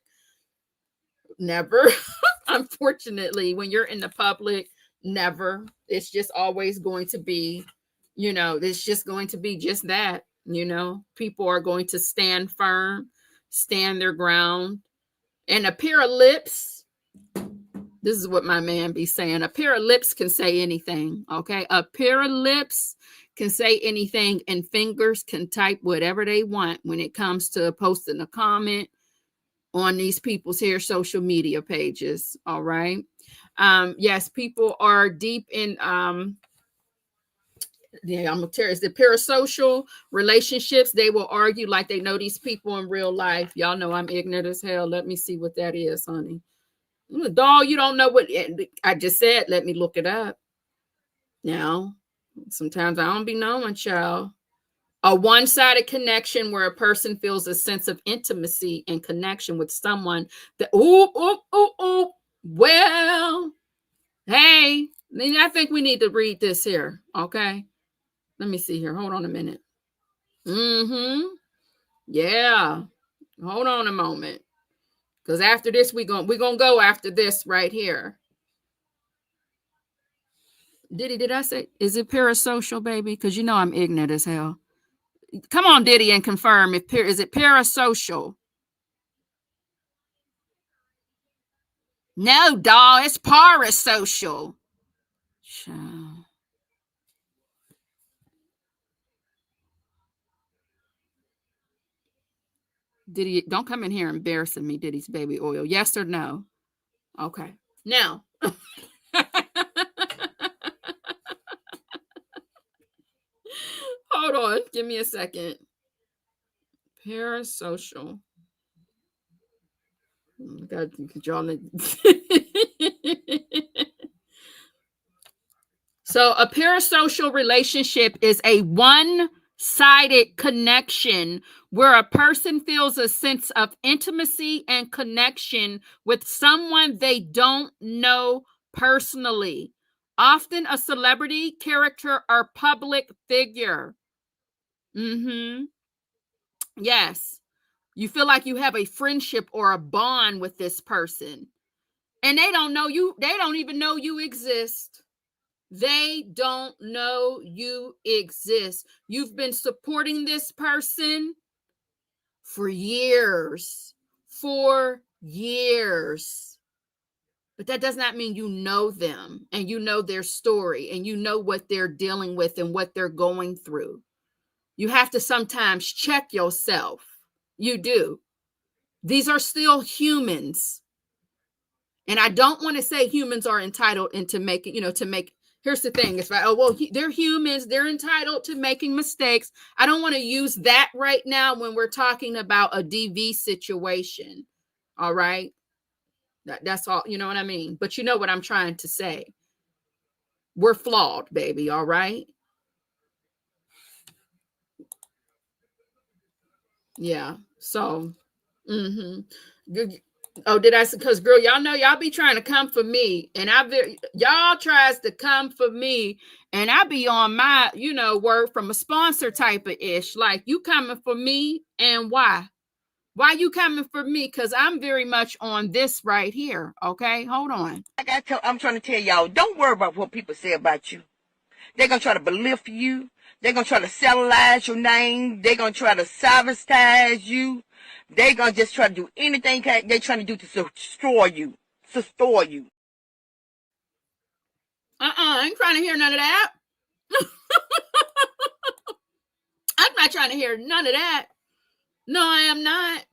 S1: Never. Unfortunately, when you're in the public, never. It's just always going to be, it's just going to be just that. People are going to stand firm, stand their ground. And a pair of lips, this is what my man be saying, a pair of lips can say anything, okay? A pair of lips can say anything, and fingers can type whatever they want when it comes to posting a comment. on these people's here social media pages. All right. Yes, people are deep in yeah, I'm gonna tell you, it's the parasocial relationships. They will argue like they know these people in real life. Y'all know I'm ignorant as hell. Let me see what that is, honey. Doll, you don't know what I just said. Let me look it up. Now, sometimes I don't be knowing, child. A one-sided connection where a person feels a sense of intimacy and connection with someone that, well, hey, I think we need to read this here, okay? Let me see here. Hold on a minute. Yeah. Hold on a moment. Because after this, we're gonna go after this right here. Did I say, is it parasocial, baby? Because you know I'm ignorant as hell. Come on, Diddy, and confirm if is it parasocial? No, doll, it's parasocial. Child. Diddy, don't come in here embarrassing me, Diddy's baby oil. Yes or no? Okay. Now. Hold on. Give me a second. Parasocial. God, y'all. So a parasocial relationship is a one-sided connection where a person feels a sense of intimacy and connection with someone they don't know personally, often a celebrity, character, or public figure. Yes. You feel like you have a friendship or a bond with this person, and they don't know you. They don't even know you exist. They don't know you exist. You've been supporting this person for years. But that does not mean you know them and you know their story and you know what they're dealing with and what they're going through. You have to sometimes check yourself. You do. These are still humans. And I don't want to say humans are entitled into making, here's the thing. It's like, they're humans. They're entitled to making mistakes. I don't want to use that right now when we're talking about a DV situation. All right. That's all, you know what I mean? But you know what I'm trying to say. We're flawed, baby. All right. Yeah. So, oh, did I? Because girl, y'all know y'all be trying to come for me, and y'all tries to come for me, and I be on my, word from a sponsor type of ish. Like, you coming for me, and why? Why you coming for me? Because I'm very much on this right here. Okay, hold on.
S5: I'm trying to tell y'all, don't worry about what people say about you. They're gonna try to belittle you. They're going to try to cellularize your name. They're going to try to sabotage you. They're going to just try to do anything they're trying to do to destroy you.
S1: I ain't trying to hear none of that. I'm not trying to hear none of that. No, I am not.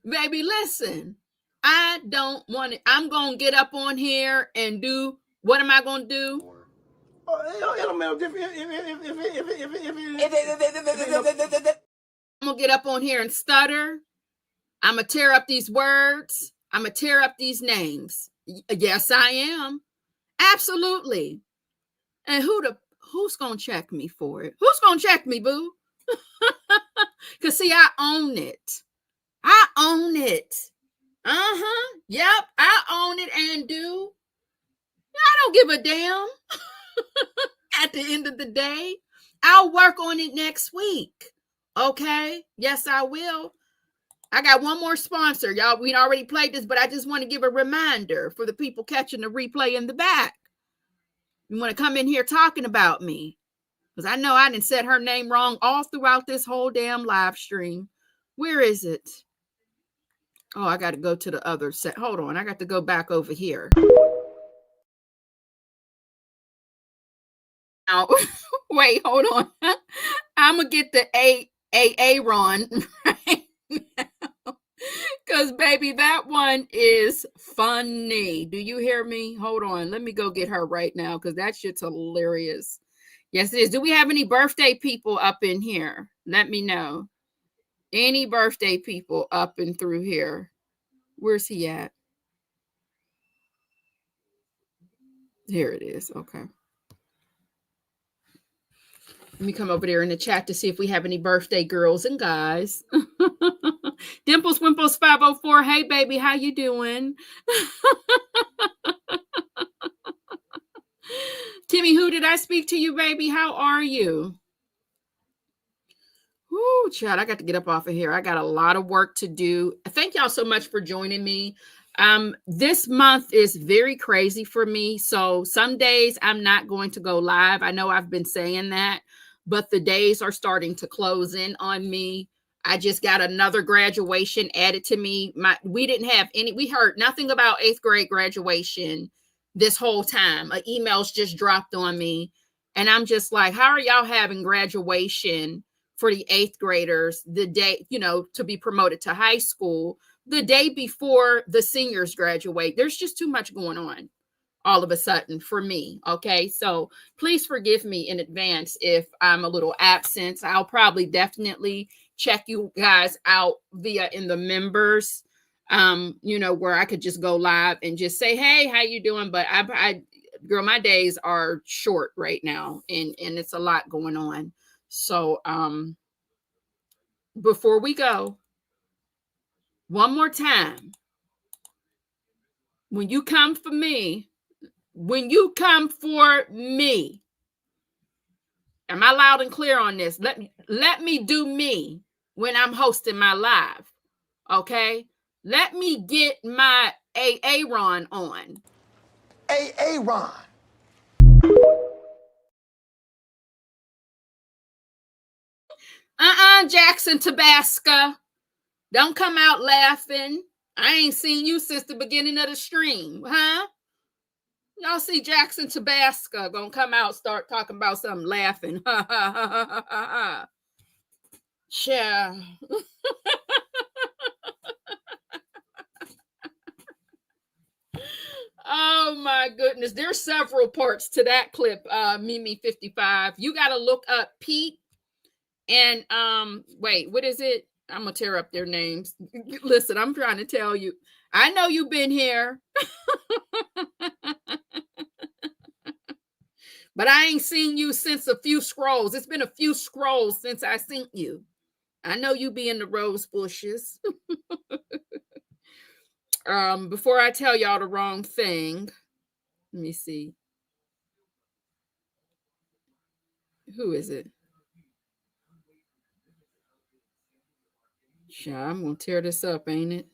S1: Baby, listen. I don't want it. I'm going to get up on here and do, what am I going to do?
S3: It'll matter different.
S1: I'm going to get up on here and stutter. I'm going to tear up these words. I'm going to tear up these names. Yes, I am. Absolutely. And who's going to check me for it? Who's going to check me, boo? Because, see, I own it. I own it. Yep, I own it and do. I don't give a damn. At the end of the day, I'll work on it next week. Okay? Yes, I will. I got one more sponsor. Y'all, we already played this, but I just want to give a reminder for the people catching the replay in the back. You want to come in here talking about me? Because I know I didn't said her name wrong all throughout this whole damn live stream. Where is it? Oh, I got to go to the other set. Hold on. I got to go back over here. Now, Wait, hold on. I'm gonna get the Aaron right now. Because baby, that one is funny. Do you hear me? Hold on. Let me go get her right now because that shit's hilarious. Yes, it is. Do we have any birthday people up in here? Let me know. Any birthday people up and through here? Where's he at? Here it is. Okay. Let me come over there in the chat to see if we have any birthday girls and guys. Dimples Wimples 504. Hey, baby, how you doing? Timmy, who did I speak to you, baby? How are you? Woo, child, I got to get up off of here. I got a lot of work to do. Thank y'all so much for joining me. This month is very crazy for me. So some days I'm not going to go live. I know I've been saying that, but the days are starting to close in on me. I just got another graduation added to me. We didn't have any, we heard nothing about 8th grade graduation this whole time. Emails just dropped on me. And I'm just like, how are y'all having graduation for the 8th graders the day, to be promoted to high school the day before the seniors graduate? There's just too much going on all of a sudden for me. Okay. So please forgive me in advance if I'm a little absent. I'll probably definitely check you guys out via in the members, where I could just go live and just say, hey, how you doing? But girl, my days are short right now and it's a lot going on. So, before we go, one more time, when you come for me, am I loud and clear on this? Let me do me when I'm hosting my live. Okay. Let me get my Aaron on.
S3: Aaron.
S1: Jackson, Tabasco. Don't come out laughing. I ain't seen you since the beginning of the stream, huh? Y'all see Jackson, Tabasco gonna come out, start talking about something, laughing. Ha ha ha ha ha ha. Yeah. Oh my goodness. There's several parts to that clip, Mimi 55. You gotta look up Pete and wait, what is it? I'm gonna tear up their names. Listen, I'm trying to tell you. I know you've been here. But I ain't seen you since a few scrolls. It's been a few scrolls since I seen you. I know you be in the rose bushes. Before I tell y'all the wrong thing, let me see. Who is it? Sure, I'm gonna tear this up, ain't it?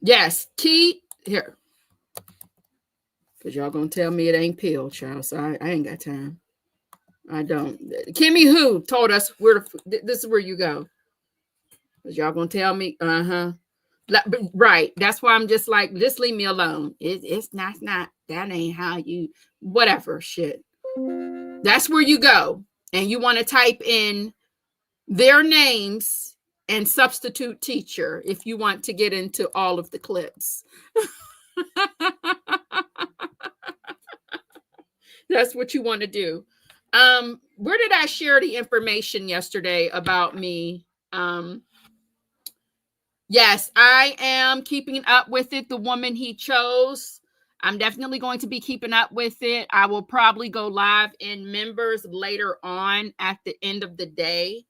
S1: Yes, Key here. Because y'all gonna tell me it ain't pill, child. So I ain't got time. I don't. Kimmy who told us this is where you go. Because y'all gonna tell me, right. That's why I'm just like, just leave me alone. It's not that ain't how you whatever shit. That's where you go. And you want to type in their names and substitute teacher if you want to get into all of the clips. That's what you want to do. Where did I share the information yesterday about me? Yes, I am keeping up with it. The woman he chose. I'm definitely going to be keeping up with it. I will probably go live in members later on at the end of the day,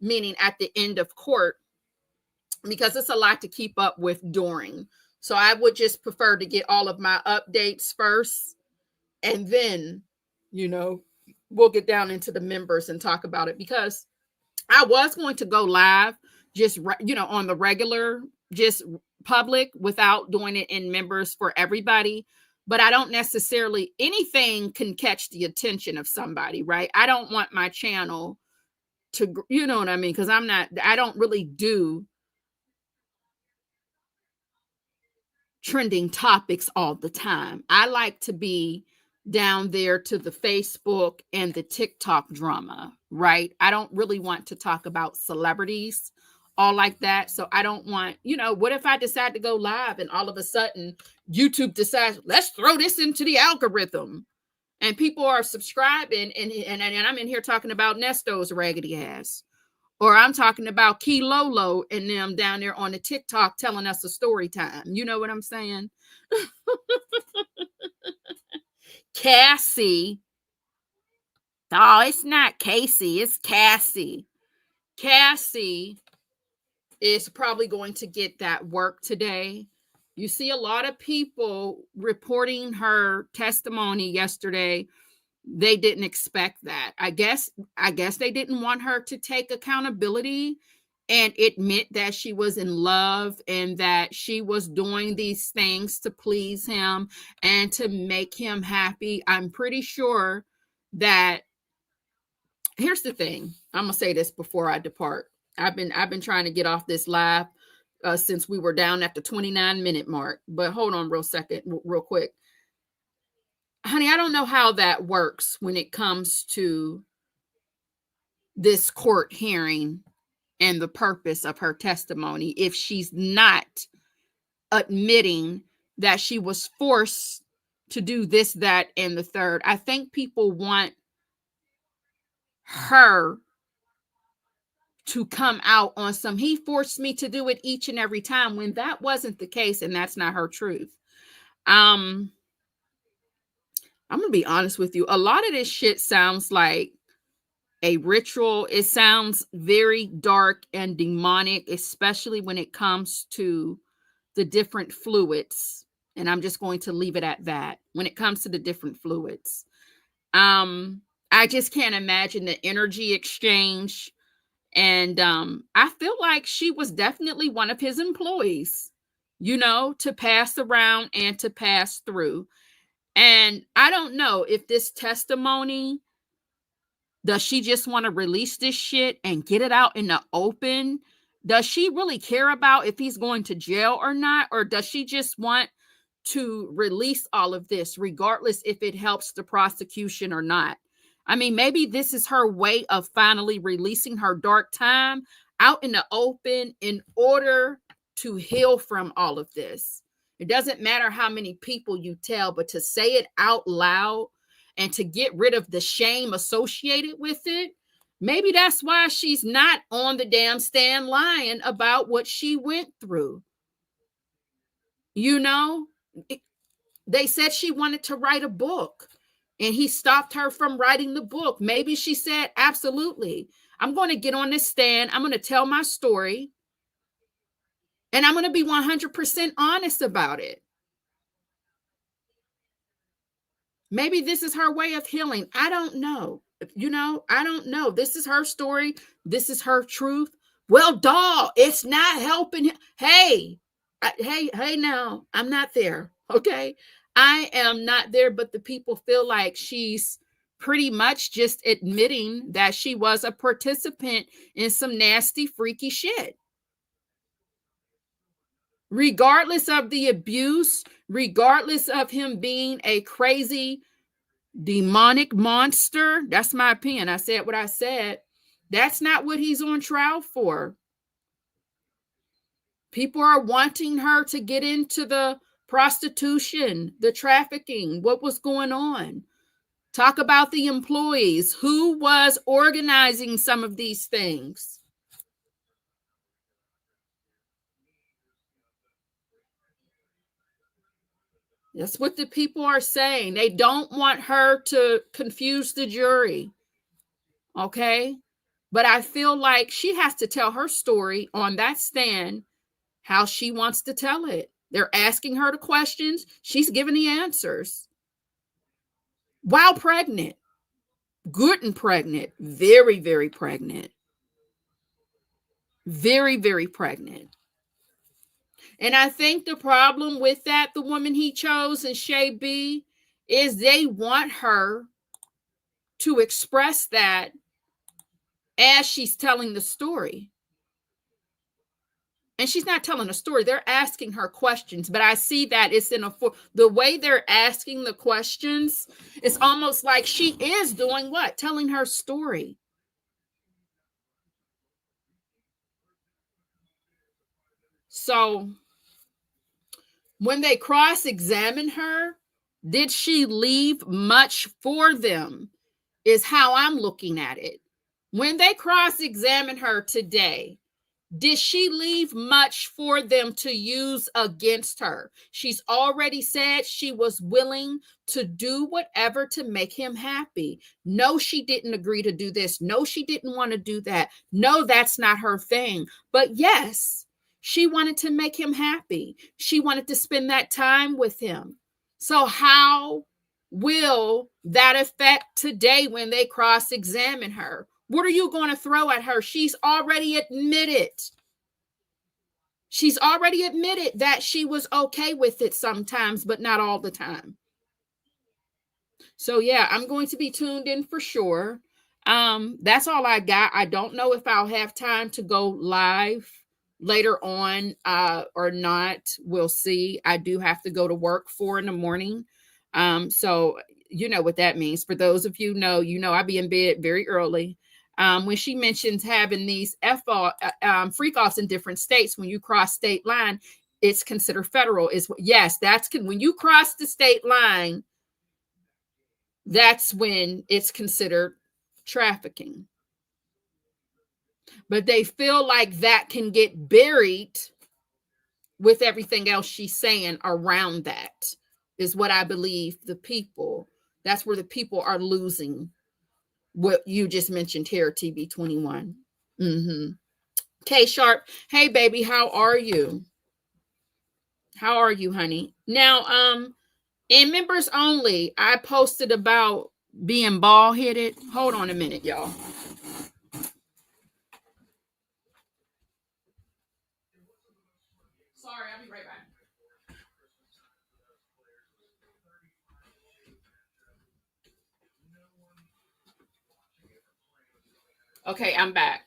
S1: meaning at the end of court, because it's a lot to keep up with during. So I would just prefer to get all of my updates first, and then, we'll get down into the members and talk about it, because I was going to go live just, on the regular, just public without doing it in members for everybody. But I don't necessarily, anything can catch the attention of somebody, right? I don't want my channel to, you know what I mean? Because I don't really do trending topics all the time. I like to be down there to the Facebook and the TikTok drama, right? I don't really want to talk about celebrities all like that. So I don't want, what if I decide to go live and all of a sudden YouTube decides, let's throw this into the algorithm and people are subscribing and I'm in here talking about Nesto's raggedy ass. Or I'm talking about Key Lolo and them down there on the TikTok telling us a story time. You know what I'm saying? Cassie. Oh, it's not Casey. It's Cassie. Cassie is probably going to get that work today. You see a lot of people reporting her testimony yesterday. They didn't expect that. I guess they didn't want her to take accountability and admit that she was in love and that she was doing these things to please him and to make him happy. I'm pretty sure that here's the thing. I'm gonna say this before I depart. I've been trying to get off this live since we were down at the 29-minute mark. But hold on real quick. Honey, I don't know how that works when it comes to this court hearing and the purpose of her testimony if she's not admitting that she was forced to do this, that, and the third. I think people want her to come out on some, he forced me to do it each and every time, when that wasn't the case and that's not her truth. I'm gonna be honest with you. A lot of this shit sounds like a ritual. It sounds very dark and demonic, especially when it comes to the different fluids. And I'm just going to leave it at that. When it comes to the different fluids, I just can't imagine the energy exchange. And I feel like she was definitely one of his employees, to pass around and to pass through. And I don't know if this testimony, does she just want to release this shit and get it out in the open? Does she really care about if he's going to jail or not? Or does she just want to release all of this, regardless if it helps the prosecution or not? I mean, maybe this is her way of finally releasing her dark time out in the open in order to heal from all of this. It doesn't matter how many people you tell, but to say it out loud and to get rid of the shame associated with it, maybe that's why she's not on the damn stand lying about what she went through. They said she wanted to write a book and he stopped her from writing the book. Maybe she said, absolutely, I'm going to get on this stand. I'm going to tell my story and I'm going to be 100% honest about it. Maybe this is her way of healing. I don't know. I don't know. This is her story. This is her truth. Well, doll, it's not helping him. Hey, now, I'm not there. Okay. I am not there, but the people feel like she's pretty much just admitting that she was a participant in some nasty, freaky shit. Regardless of the abuse, regardless of him being a crazy, demonic monster, that's my opinion. I said what I said. That's not what he's on trial for. People are wanting her to get into the prostitution, the trafficking, what was going on. Talk about the employees. Who was organizing some of these things? That's what the people are saying. They don't want her to confuse the jury. Okay? But I feel like she has to tell her story on that stand how she wants to tell it. They're asking her the questions. She's giving the answers. While pregnant. Good and pregnant. Very, very pregnant. Very, very pregnant. And I think the problem with that, the woman he chose in Shay B, is they want her to express that as she's telling the story. And she's not telling a story. They're asking her questions, but I see that it's the way they're asking the questions. It's almost like she is doing what? Telling her story. So when they cross-examine her, did she leave much for them? Is how I'm looking at it. When they cross-examine her today, did she leave much for them to use against her? She's already said she was willing to do whatever to make him happy. No, she didn't agree to do this. No, she didn't want to do that. No, that's not her thing. But yes, she wanted to make him happy. She wanted to spend that time with him. So how will that affect today when they cross-examine her? What are you going to throw at her? She's already admitted. She's already admitted that she was okay with it sometimes, but not all the time. So yeah, I'm going to be tuned in for sure. That's all I got. I don't know if I'll have time to go live later on or not. We'll see. I do have to go to work 4 a.m. So you know what that means. For those of you know, I be in bed very early. When she mentions having these freak offs in different states, when you cross state line, it's considered federal. Yes, that's when you cross the state line, that's when it's considered trafficking. But they feel like that can get buried with everything else she's saying around that, is what I believe that's where the people are losing what you just mentioned here, TB21. K Sharp, hey baby, how are you? How are you, honey? Now, in members only, I posted about being bald headed. Hold on a minute, y'all. Sorry, I'll be right back. Okay, I'm back.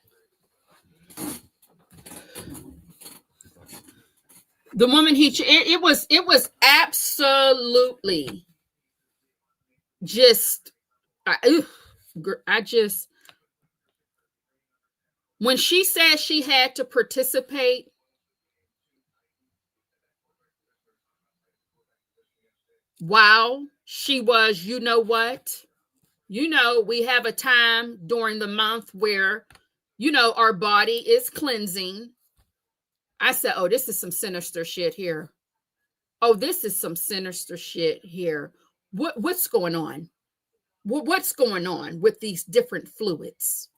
S1: The woman it was absolutely just when she said she had to participate, wow, she was, you know what? We have a time during the month where, our body is cleansing. I said, oh, this is some sinister shit here. Oh, this is some sinister shit here. What's going on? What's going on with these different fluids?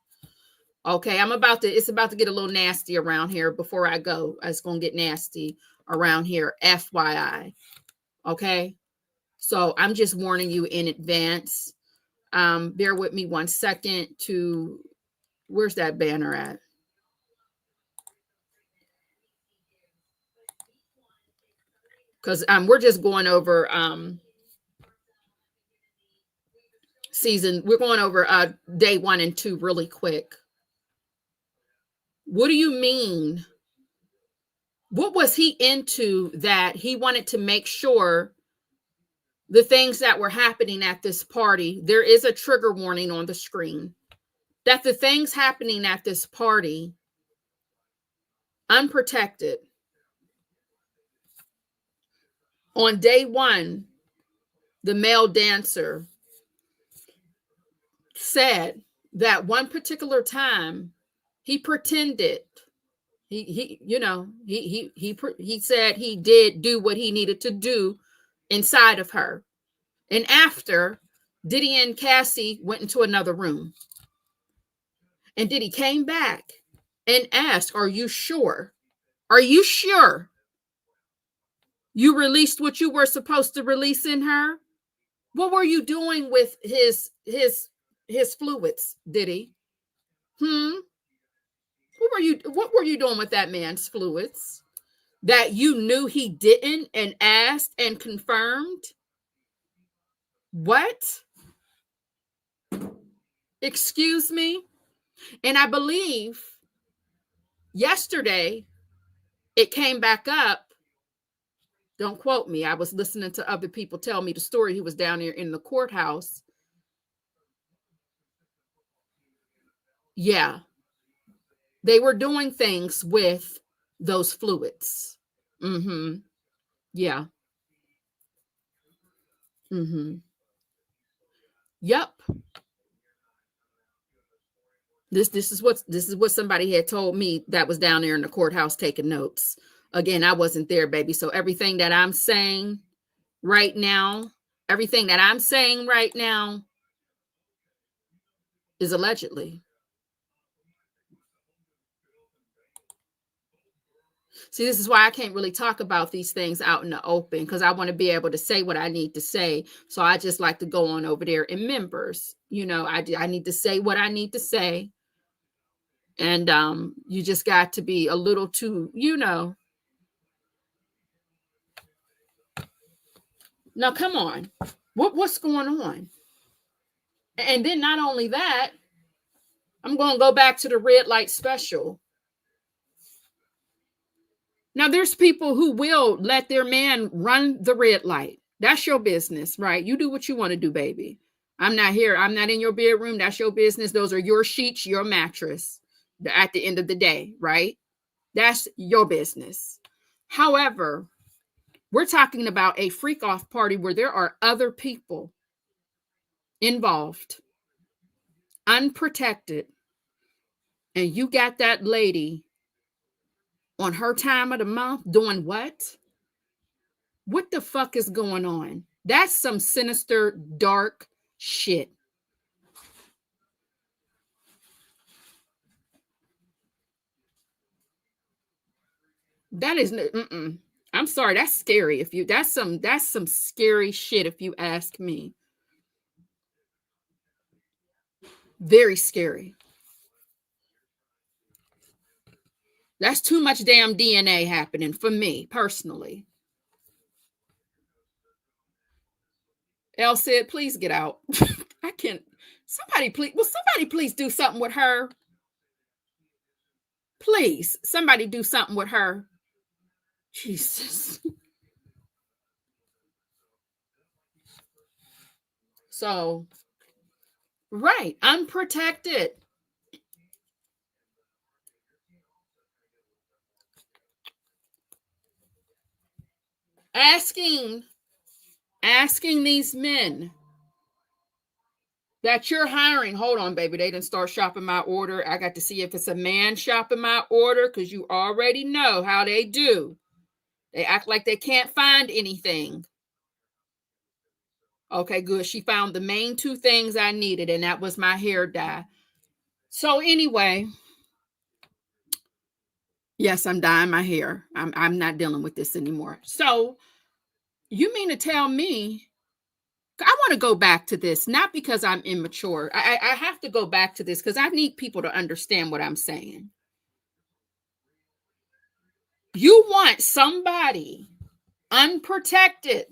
S1: Okay, it's about to get a little nasty around here before I go. It's going to get nasty around here, FYI. Okay, so I'm just warning you in advance. Bear with me 1 second where's that banner at? Because we're just going over we're going over day 1 and 2 really quick. What do you mean? What was he into that he wanted to make sure the things that were happening at this party? There is a trigger warning on the screen that the things happening at this party, unprotected. On day 1, the male dancer said that one particular time he pretended he said he did do what he needed to do inside of her. And after, Diddy and Cassie went into another room. And Diddy came back and asked, are you sure? Are you sure you released what you were supposed to release in her? What were you doing with his fluids, Diddy? What were you doing with that man's fluids that you knew he didn't and asked and confirmed? What? Excuse me? And I believe yesterday it came back up. Don't quote me. I was listening to other people tell me the story. He was down there in the courthouse. Yeah. They were doing things with those fluids. Mm-hmm. Yeah. Mm-hmm. Yep. This is what somebody had told me that was down there in the courthouse taking notes. Again, I wasn't there, baby. So everything that I'm saying right now, is allegedly. See, this is why I can't really talk about these things out in the open, because I want to be able to say what I need to say. So I just like to go on over there in members. You know, I need to say what I need to say. And you just got to be a little too, Now, come on. What's going on? And then not only that, I'm going to go back to the red light special. Now, there's people who will let their man run the red light. That's your business, right? You do what you want to do, baby. I'm not here. I'm not in your bedroom. That's your business. Those are your sheets, your mattress at the end of the day, right? That's your business. However, we're talking about a freak off party where there are other people involved, unprotected, and you got that lady on her time of the month doing what? What the fuck is going on? That's some sinister, dark shit. That is, I'm sorry, that's scary. If you, that's some scary shit. If you ask me, very scary. That's too much damn DNA happening for me personally. Elle said, please get out. I can't. Somebody please do something with her. Please, somebody do something with her. Jesus. So, right, unprotected. Asking these men that you're hiring. Hold on, baby. They didn't start shopping my order. I got to see if it's a man shopping my order, because you already know how they do. They act like they can't find anything. Okay, good. She found the main two things I needed, and that was my hair dye. So anyway, yes, I'm dyeing my hair. I'm not dealing with this anymore. So you mean to tell me, I want to go back to this, not because I'm immature. I have to go back to this because I need people to understand what I'm saying. You want somebody unprotected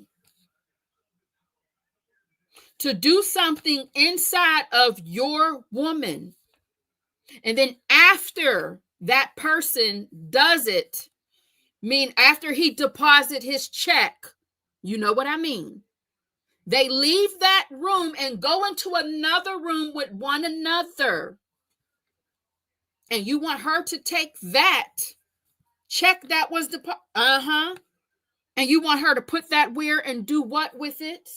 S1: to do something inside of your woman. And then after that person does it, after he deposits his check, you know what I mean? They leave that room and go into another room with one another. And you want her to take that check that was and you want her to put that where and do what with it?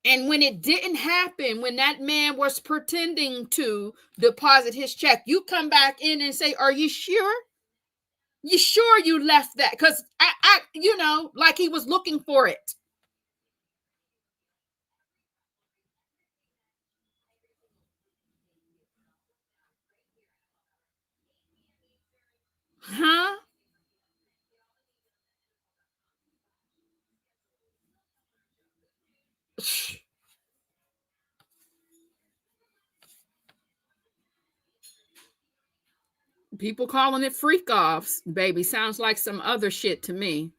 S1: And when it didn't happen, when that man was pretending to deposit his check, you come back in and say, are you sure? You sure you left that? Because I like he was looking for it. Huh? People calling it freak offs, baby. Sounds like some other shit to me.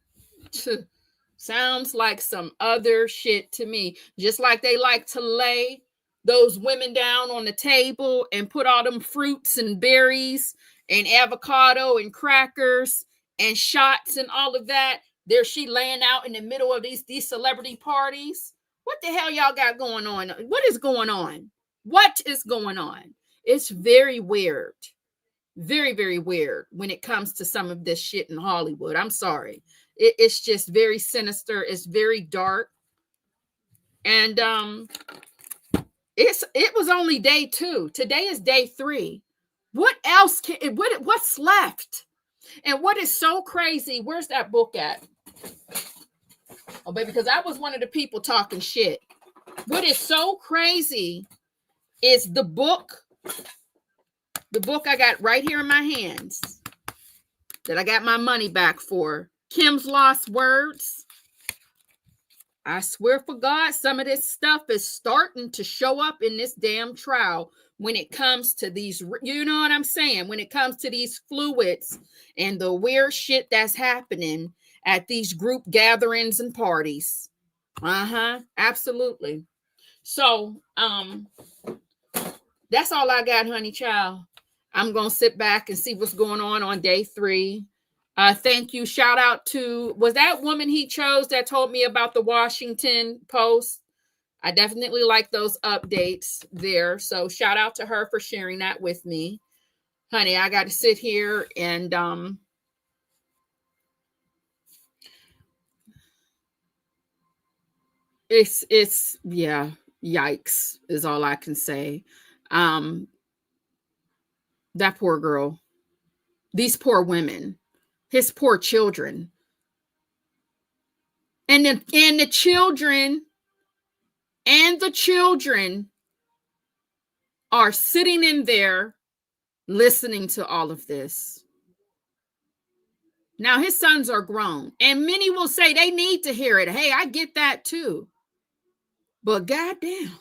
S1: Sounds like some other shit to me. Just like they like to lay those women down on the table and put all them fruits and berries and avocado and crackers and shots and all of that. There she laying out in the middle of these celebrity parties. What the hell y'all got going on? What is going on? What is going on? It's very weird. Very, very weird when it comes to some of this shit in Hollywood. I'm sorry. It's just very sinister. It's very dark. And it was only day 2. Today is day 3. What else what's left? And what is so crazy? Where's that book at? Oh, baby, because I was one of the people talking shit. What is so crazy is the book I got right here in my hands that I got my money back for. Kim's Lost Words. I swear for God, some of this stuff is starting to show up in this damn trial when it comes to these, you know what I'm saying? When it comes to these fluids and the weird shit that's happening at these group gatherings and parties. Absolutely. So, that's all I got, honey child. I'm going to sit back and see what's going on day 3. Thank you. Shout out to, was that woman he chose that told me about the Washington Post? I definitely like those updates there. So shout out to her for sharing that with me. Honey, I got to sit here and it's yeah, yikes is all I can say. That poor girl, these poor women, his poor children. And the children are sitting in there listening to all of this. Now his sons are grown, and many will say they need to hear it. Hey, I get that too. But goddamn,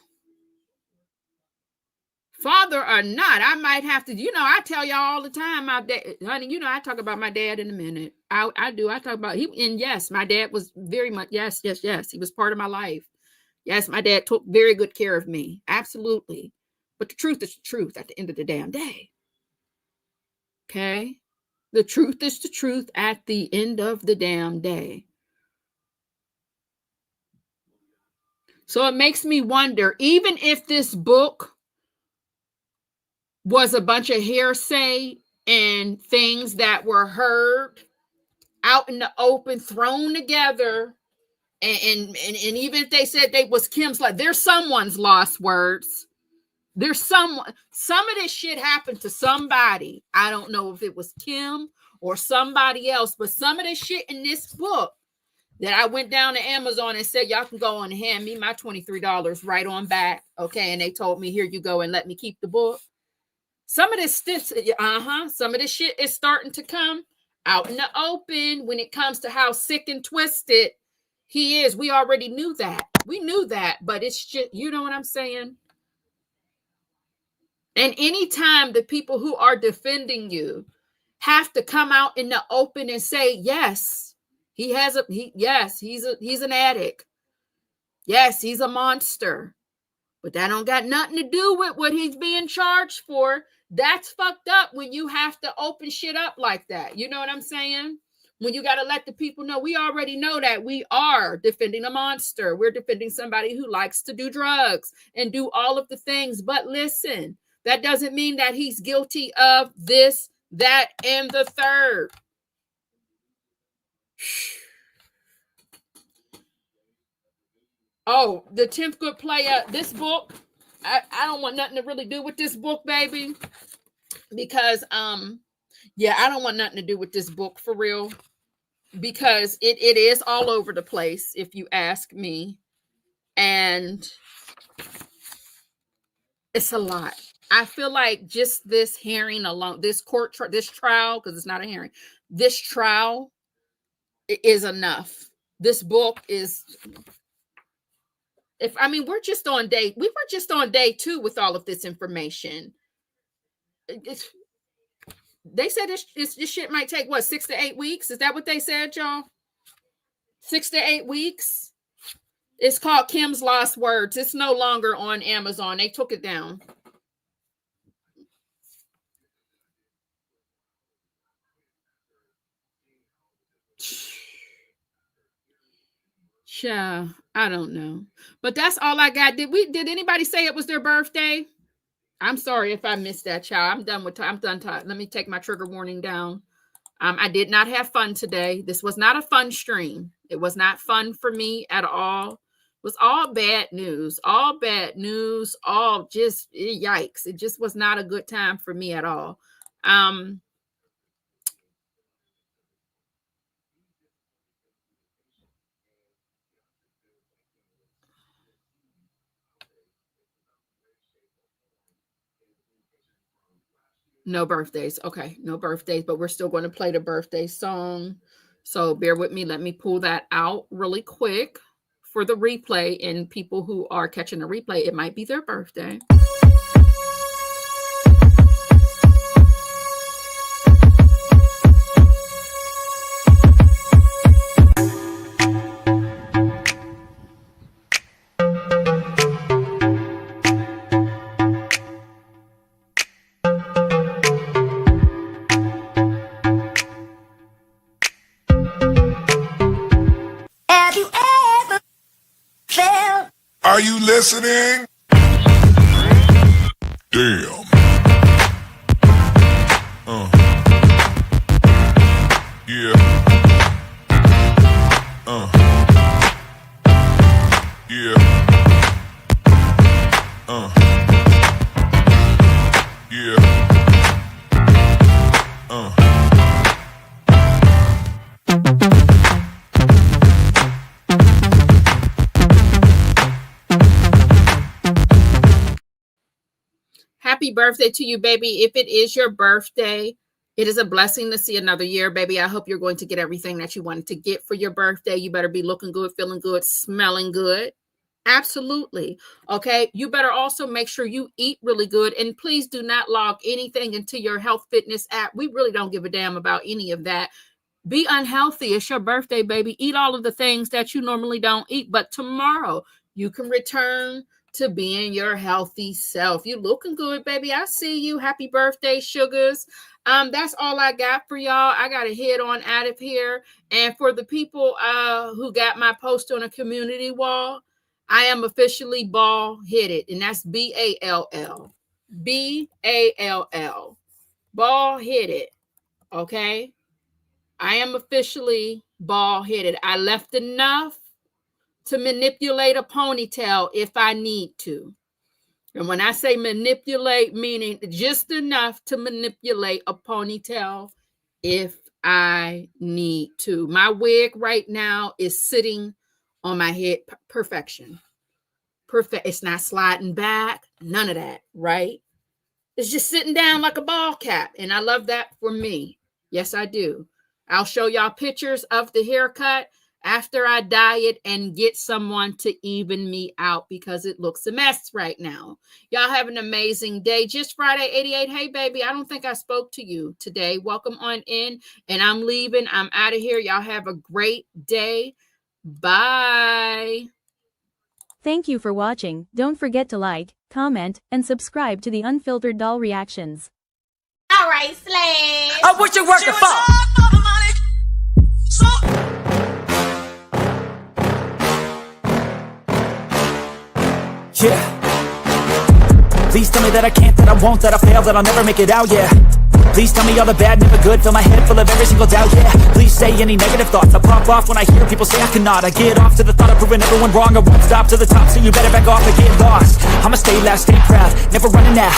S1: father or not, I might have to, I tell y'all all the time, my dad, honey, I talk about my dad in a minute. I do. I talk about him. And yes, my dad was very much, yes. He was part of my life. Yes, my dad took very good care of me. Absolutely. But the truth is the truth at the end of the damn day. Okay? The truth is the truth at the end of the damn day. So it makes me wonder, even if this book was a bunch of hearsay and things that were heard out in the open, thrown together, and even if they said they was Kim's, like, there's someone's lost words. There's some of this shit happened to somebody. I don't know if it was Kim or somebody else, but some of this shit in this book that I went down to Amazon and said, y'all can go on and hand me my $23 right on back. Okay. And they told me, here you go, and let me keep the book. Some of this shit is starting to come out in the open when it comes to how sick and twisted he is. We already knew that. We knew that, but it's just, you know what I'm saying? And anytime the people who are defending you have to come out in the open and say, yes, he's an addict. Yes, he's a monster. But that don't got nothing to do with what he's being charged for. That's fucked up when you have to open shit up like that. You know what I'm saying? When you got to let the people know, we already know that we are defending a monster. We're defending somebody who likes to do drugs and do all of the things. But listen, that doesn't mean that he's guilty of this, that, and the third. Oh, the 10th Good Player, this book, I don't want nothing to really do with this book, baby. Because, I don't want nothing to do with this book for real. Because it is all over the place, if you ask me. And it's a lot. I feel like just this hearing alone, this this trial, because it's not a hearing, this trial is enough. This book is, we're just on day 2 with all of this information. They said this shit might take, 6 to 8 weeks? Is that what they said, y'all? 6 to 8 weeks? It's called Kim's Lost Words. It's no longer on Amazon. They took it down. Yeah, I don't know. But that's all I got. Did anybody say it was their birthday? I'm sorry if I missed that, child. I'm done. Let me take my trigger warning down. I did not have fun today. This was not a fun stream. It was not fun for me at all. It was all bad news. All just yikes. It just was not a good time for me at all. No birthdays. Okay, no birthdays, but we're still going to play the birthday song. So bear with me. Let me pull that out really quick for the replay. And people who are catching the replay, it might be their birthday.
S6: Are you listening? Damn. Yeah. Yeah. Yeah.
S1: Happy birthday to you, baby. If it is your birthday, it is a blessing to see another year, baby. I hope you're going to get everything that you wanted to get for your birthday. You better be looking good, feeling good, smelling good. Absolutely. Okay. You better also make sure you eat really good. And please do not log anything into your health fitness app. We really don't give a damn about any of that. Be unhealthy. It's your birthday, baby. Eat all of the things that you normally don't eat. But tomorrow you can return to being your healthy self. You looking good, baby. I see you. Happy birthday, sugars. That's all I got for y'all. I got to head on out of here. And for the people who got my post on a community wall, I am officially bald-headed, and that's B-A-L-L. B-A-L-L. Bald-headed. Okay? I am officially bald-headed. I left enough to manipulate a ponytail if I need to. And when I say manipulate, meaning just enough to manipulate a ponytail if I need to. My wig right now is sitting on my head. Perfection. Perfect. It's not sliding back. None of that, right? It's just sitting down like a ball cap. And I love that for me. Yes, I do. I'll show y'all pictures of the haircut after I dye it and get someone to even me out because it looks a mess right now. Y'all have an amazing day. Just Friday 88. Hey, baby, I don't think I spoke to you today. Welcome on in. And I'm leaving. I'm out of here. Y'all have a great day. Bye.
S7: Thank you for watching. Don't forget to like, comment, and subscribe to the Unfiltered Doll Reactions.
S8: All right, Slash.
S9: Oh, what you working for? Yeah. Please tell me that I can't, that I won't, that I fail, that I'll never make it out, yeah. Please tell me all the bad, never good, fill my head full of every single doubt, yeah. Please say any negative thoughts, I pop off when I hear people say I cannot. I get off to the thought of proving everyone wrong, I won't stop to the top, so you better back off and get lost. I'ma stay loud, stay proud, never running out.